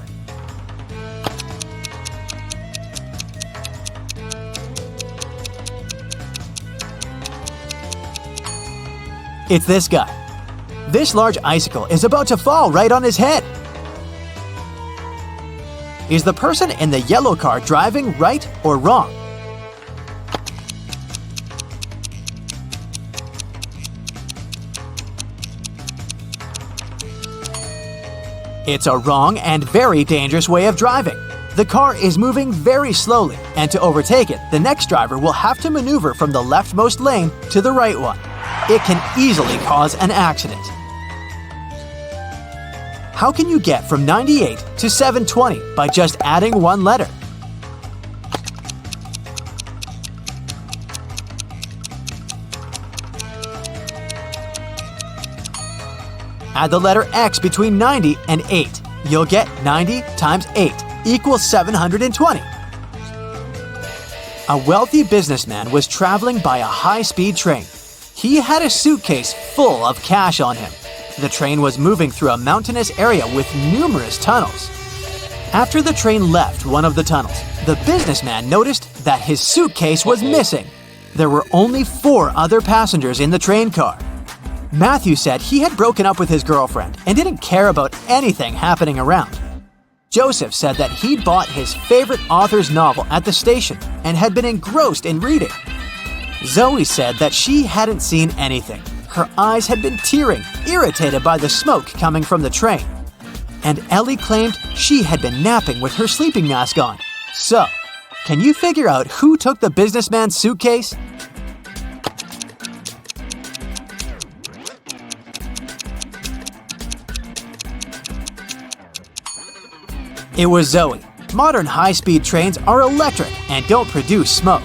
It's this guy. This large icicle is about to fall right on his head. Is the person in the yellow car driving right or wrong? It's a wrong and very dangerous way of driving. The car is moving very slowly, and to overtake it, the next driver will have to maneuver from the leftmost lane to the right one. It can easily cause an accident. How can you get from 98 to 720 by just adding one letter? Add the letter X between 90 and 8. You'll get 90 times 8 equals 720. A wealthy businessman was traveling by a high-speed train. He had a suitcase full of cash on him. The train was moving through a mountainous area with numerous tunnels. After the train left one of the tunnels, the businessman noticed that his suitcase was missing. There were only 4 other passengers in the train car. Matthew said he had broken up with his girlfriend and didn't care about anything happening around. Joseph said that he'd bought his favorite author's novel at the station and had been engrossed in reading. Zoe said that she hadn't seen anything. Her eyes had been tearing, irritated by the smoke coming from the train. And Ellie claimed she had been napping with her sleeping mask on. So, can you figure out who took the businessman's suitcase? It was Zoe. Modern high-speed trains are electric and don't produce smoke.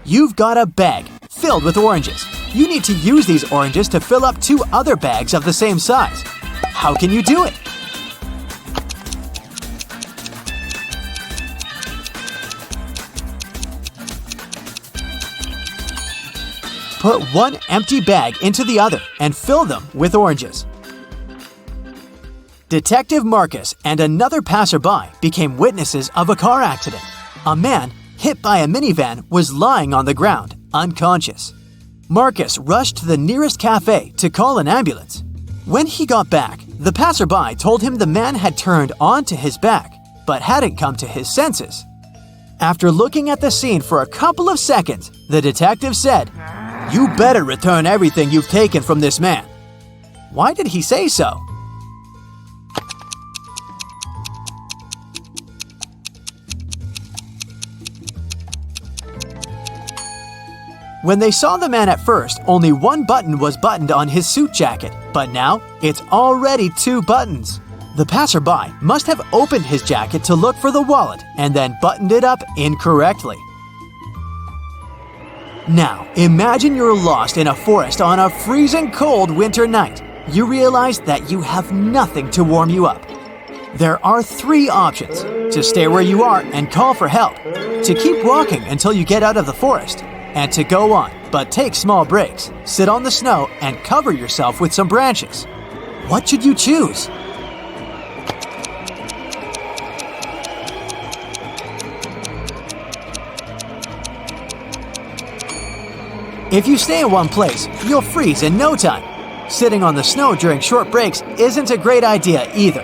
You've got a bag filled with oranges. You need to use these oranges to fill up 2 other bags of the same size. How can you do it? Put 1 empty bag into the other and fill them with oranges. Detective Marcus and another passerby became witnesses of a car accident. A man, hit by a minivan, was lying on the ground, unconscious. Marcus rushed to the nearest cafe to call an ambulance. When he got back, the passerby told him the man had turned onto his back, but hadn't come to his senses. After looking at the scene for a couple of seconds, the detective said, "You better return everything you've taken from this man." Why did he say so? When they saw the man at first, only 1 button was buttoned on his suit jacket, but now it's already 2 buttons. The passerby must have opened his jacket to look for the wallet and then buttoned it up incorrectly. Now, imagine you're lost in a forest on a freezing cold winter night. You realize that you have nothing to warm you up. There are 3 options: to stay where you are and call for help, to keep walking until you get out of the forest, and to go on, but take small breaks, sit on the snow, and cover yourself with some branches. What should you choose? If you stay in one place, you'll freeze in no time. Sitting on the snow during short breaks isn't a great idea either.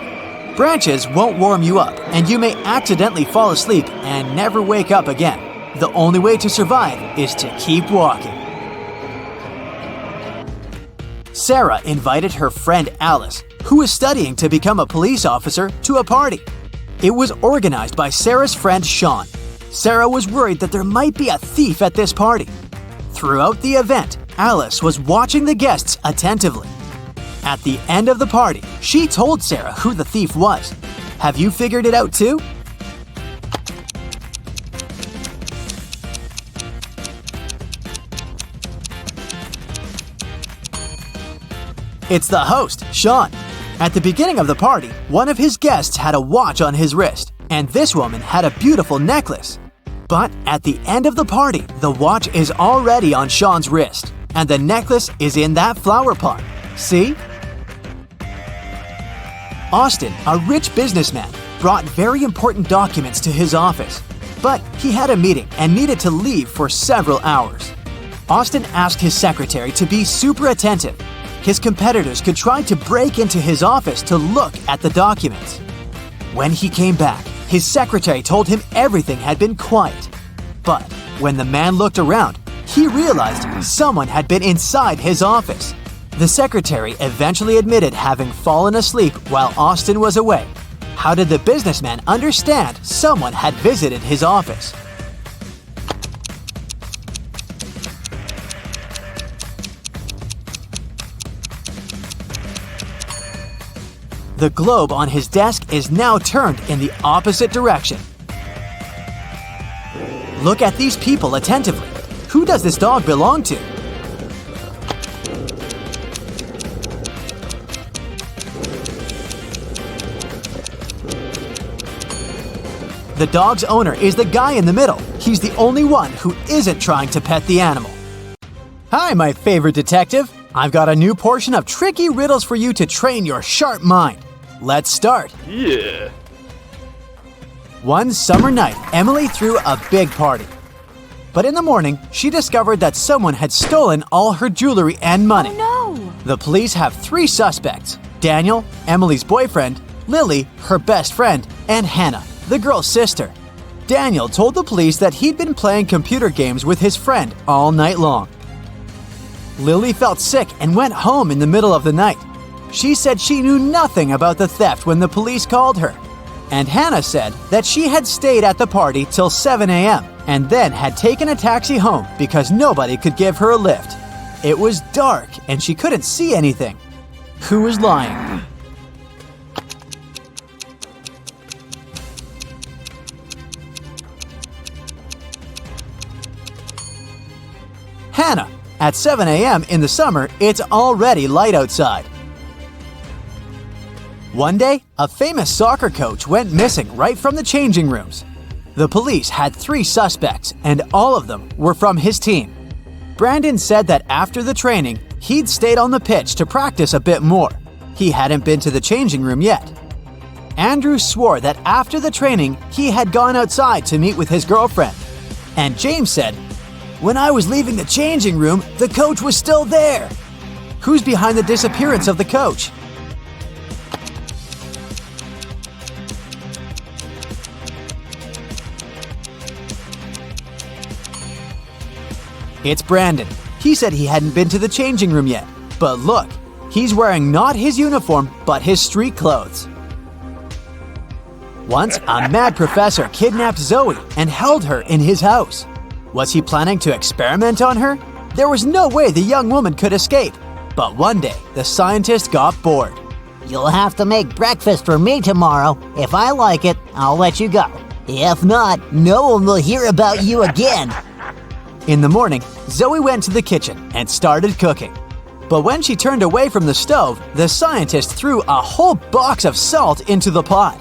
Branches won't warm you up, and you may accidentally fall asleep and never wake up again. The only way to survive is to keep walking. Sarah invited her friend Alice, who was studying to become a police officer, to a party. It was organized by Sarah's friend Sean. Sarah was worried that there might be a thief at this party. Throughout the event, Alice was watching the guests attentively. At the end of the party, she told Sarah who the thief was. Have you figured it out too? It's the host, Sean. At the beginning of the party, one of his guests had a watch on his wrist, and this woman had a beautiful necklace. But at the end of the party, the watch is already on Sean's wrist, and the necklace is in that flower pot. See? Austin, a rich businessman, brought very important documents to his office, but he had a meeting and needed to leave for several hours. Austin asked his secretary to be super attentive. His competitors could try to break into his office to look at the documents. When he came back, his secretary told him everything had been quiet. But when the man looked around, he realized someone had been inside his office. The secretary eventually admitted having fallen asleep while Austin was away. How did the businessman understand someone had visited his office? The globe on his desk is now turned in the opposite direction. Look at these people attentively. Who does this dog belong to? The dog's owner is the guy in the middle. He's the only one who isn't trying to pet the animal. Hi, my favorite detective. I've got a new portion of tricky riddles for you to train your sharp mind. Let's start. Yeah. One summer night, Emily threw a big party. But in the morning, she discovered that someone had stolen all her jewelry and money. Oh no! The police have 3 suspects: Daniel, Emily's boyfriend, Lily, her best friend, and Hannah, the girl's sister. Daniel told the police that he'd been playing computer games with his friend all night long. Lily felt sick and went home in the middle of the night. She said she knew nothing about the theft when the police called her. And Hannah said that she had stayed at the party till 7 a.m. and then had taken a taxi home because nobody could give her a lift. It was dark and she couldn't see anything. Who was lying? Hannah. At 7 a.m. in the summer, it's already light outside. One day, a famous soccer coach went missing right from the changing rooms. The police had 3 suspects, and all of them were from his team. Brandon said that after the training, he'd stayed on the pitch to practice a bit more. He hadn't been to the changing room yet. Andrew swore that after the training, he had gone outside to meet with his girlfriend. And James said, "When I was leaving the changing room, the coach was still there." Who's behind the disappearance of the coach? It's Brandon. He said he hadn't been to the changing room yet. But look, he's wearing not his uniform, but his street clothes. Once, a mad professor kidnapped Zoe and held her in his house. Was he planning to experiment on her? There was no way the young woman could escape. But one day, the scientist got bored. You'll have to make breakfast for me tomorrow. If I like it, I'll let you go. If not, no one will hear about you again. In the morning, Zoe went to the kitchen and started cooking. But when she turned away from the stove, the scientist threw a whole box of salt into the pot.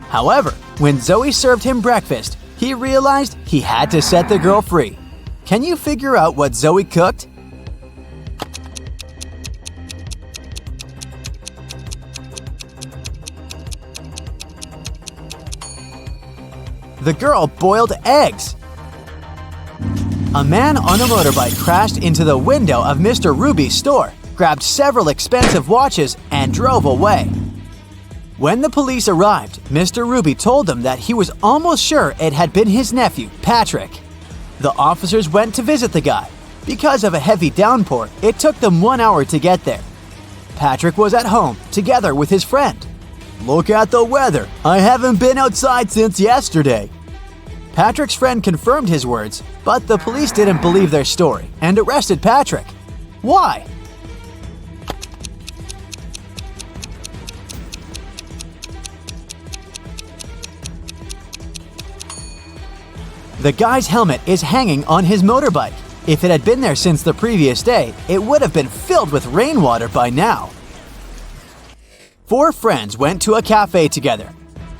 However, when Zoe served him breakfast, he realized he had to set the girl free. Can you figure out what Zoe cooked? The girl boiled eggs. A man on a motorbike crashed into the window of Mr. Ruby's store, grabbed several expensive watches, and drove away. When the police arrived, Mr. Ruby told them that he was almost sure it had been his nephew, Patrick. The officers went to visit the guy. Because of a heavy downpour, it took them 1 hour to get there. Patrick was at home, together with his friend. "Look at the weather. I haven't been outside since yesterday." Patrick's friend confirmed his words, but the police didn't believe their story and arrested Patrick. Why? The guy's helmet is hanging on his motorbike. If it had been there since the previous day, it would have been filled with rainwater by now. 4 friends went to a cafe together.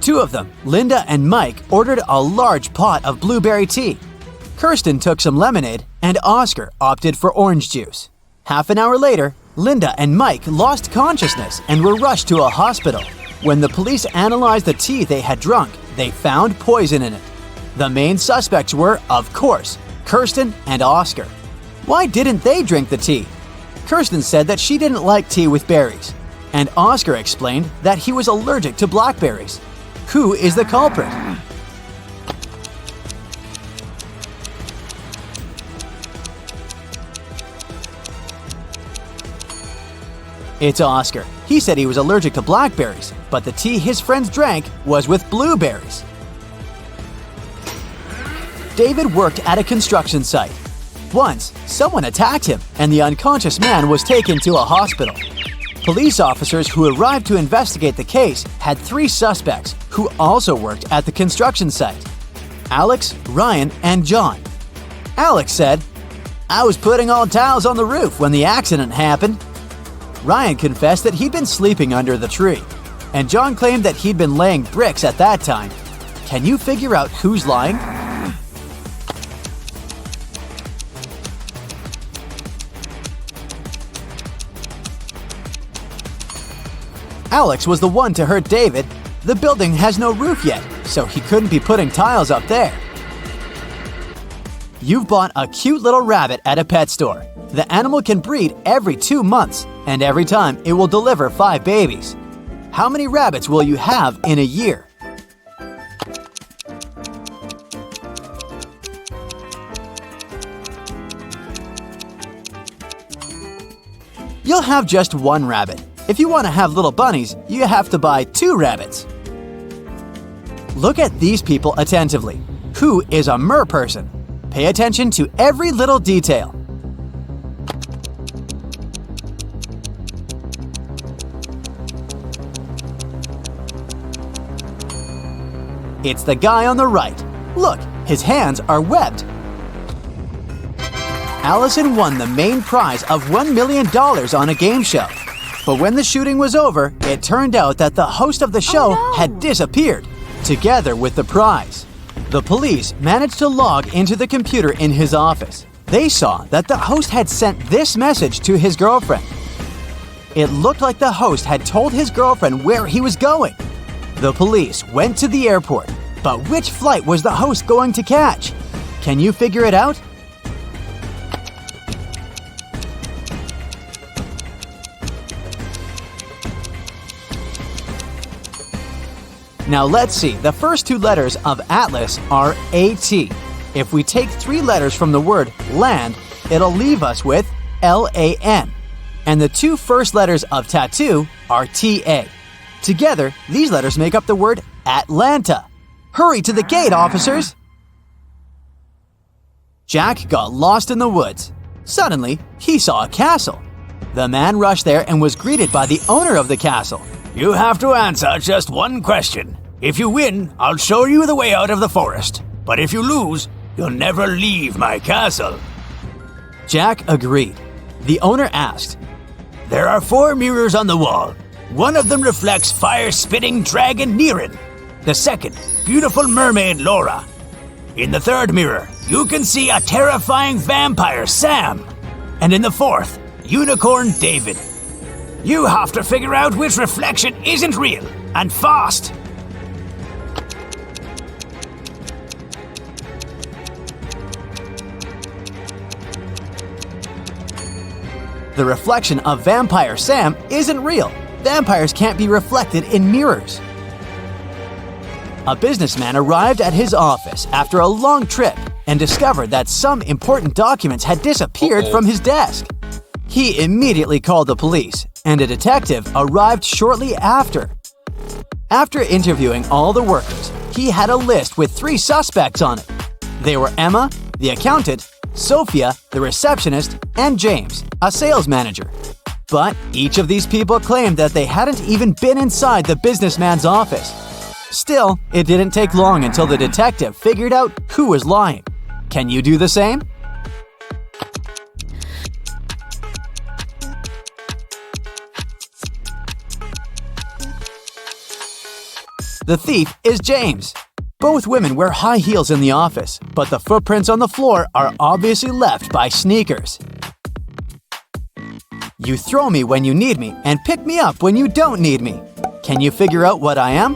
2 of them, Linda and Mike, ordered a large pot of blueberry tea. Kirsten took some lemonade, and Oscar opted for orange juice. Half an hour later, Linda and Mike lost consciousness and were rushed to a hospital. When the police analyzed the tea they had drunk, they found poison in it. The main suspects were, of course, Kirsten and Oscar. Why didn't they drink the tea? Kirsten said that she didn't like tea with berries, and Oscar explained that he was allergic to blackberries. Who is the culprit? It's Oscar. He said he was allergic to blackberries, but the tea his friends drank was with blueberries. David worked at a construction site. Once, someone attacked him, and the unconscious man was taken to a hospital. Police officers who arrived to investigate the case had 3 suspects who also worked at the construction site: Alex, Ryan, and John. Alex said, "I was putting all towels on the roof when the accident happened." Ryan confessed that he'd been sleeping under the tree, and John claimed that he'd been laying bricks at that time. Can you figure out who's lying? Alex was the one to hurt David. The building has no roof yet, so he couldn't be putting tiles up there. You've bought a cute little rabbit at a pet store. The animal can breed every 2 months, and every time it will deliver 5 babies. How many rabbits will you have in a year? you'll have just one rabbit. If you want to have little bunnies, you have to buy 2 rabbits. Look at these people attentively. Who is a mer person? Pay attention to every little detail. It's the guy on the right. Look, his hands are webbed. Allison won the main prize of $1 million on a game show. But when the shooting was over, it turned out that the host of the show had disappeared, together with the prize. The police managed to log into the computer in his office. They saw that the host had sent this message to his girlfriend. It looked like the host had told his girlfriend where he was going. The police went to the airport, but which flight was the host going to catch? Can you figure it out? Now let's see, the first 2 letters of Atlas are AT. If we take 3 letters from the word land, it'll leave us with LAN. And the 2 first letters of tattoo are TA. Together, these letters make up the word Atlanta. Hurry to the gate, officers! Jack got lost in the woods. Suddenly, he saw a castle. The man rushed there and was greeted by the owner of the castle. You have to answer just one question. If you win, I'll show you the way out of the forest. But if you lose, you'll never leave my castle. Jack agreed. The owner asked, There are 4 mirrors on the wall. One of them reflects fire-spitting dragon Niren. The second, beautiful mermaid Laura. In the third mirror, you can see a terrifying vampire Sam. And in the fourth, unicorn David. You have to figure out which reflection isn't real, and fast. The reflection of Vampire Sam isn't real. Vampires can't be reflected in mirrors. A businessman arrived at his office after a long trip and discovered that some important documents had disappeared from his desk. He immediately called the police, and a detective arrived shortly after. After interviewing all the workers, he had a list with 3 suspects on it. They were Emma, the accountant, Sophia, the receptionist, and James, a sales manager. But each of these people claimed that they hadn't even been inside the businessman's office. Still, it didn't take long until the detective figured out who was lying. Can you do the same? The thief is James. Both women wear high heels in the office, but the footprints on the floor are obviously left by sneakers. You throw me when you need me and pick me up when you don't need me. Can you figure out what I am?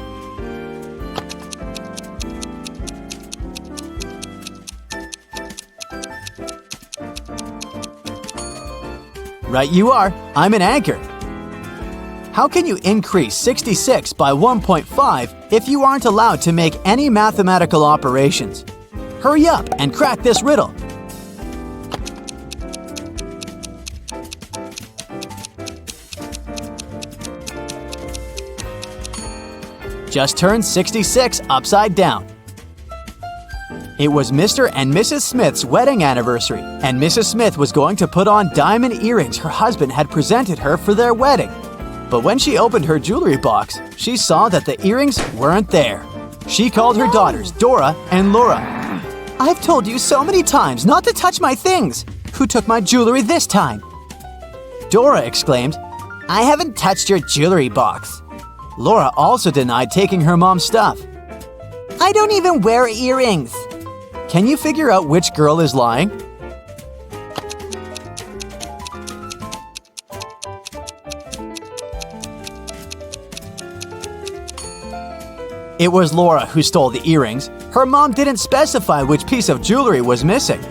Right you are. I'm an anchor. How can you increase 66 by 1.5 if you aren't allowed to make any mathematical operations? Hurry up and crack this riddle. Just turn 66 upside down. It was Mr. and Mrs. Smith's wedding anniversary, and Mrs. Smith was going to put on diamond earrings her husband had presented her for their wedding. But when she opened her jewelry box, she saw that the earrings weren't there. She called her daughters, Dora and Laura. "I've told you so many times not to touch my things. Who took my jewelry this time?" Dora exclaimed, "I haven't touched your jewelry box." Laura also denied taking her mom's stuff. "I don't even wear earrings." Can you figure out which girl is lying? It was Laura who stole the earrings. Her mom didn't specify which piece of jewelry was missing.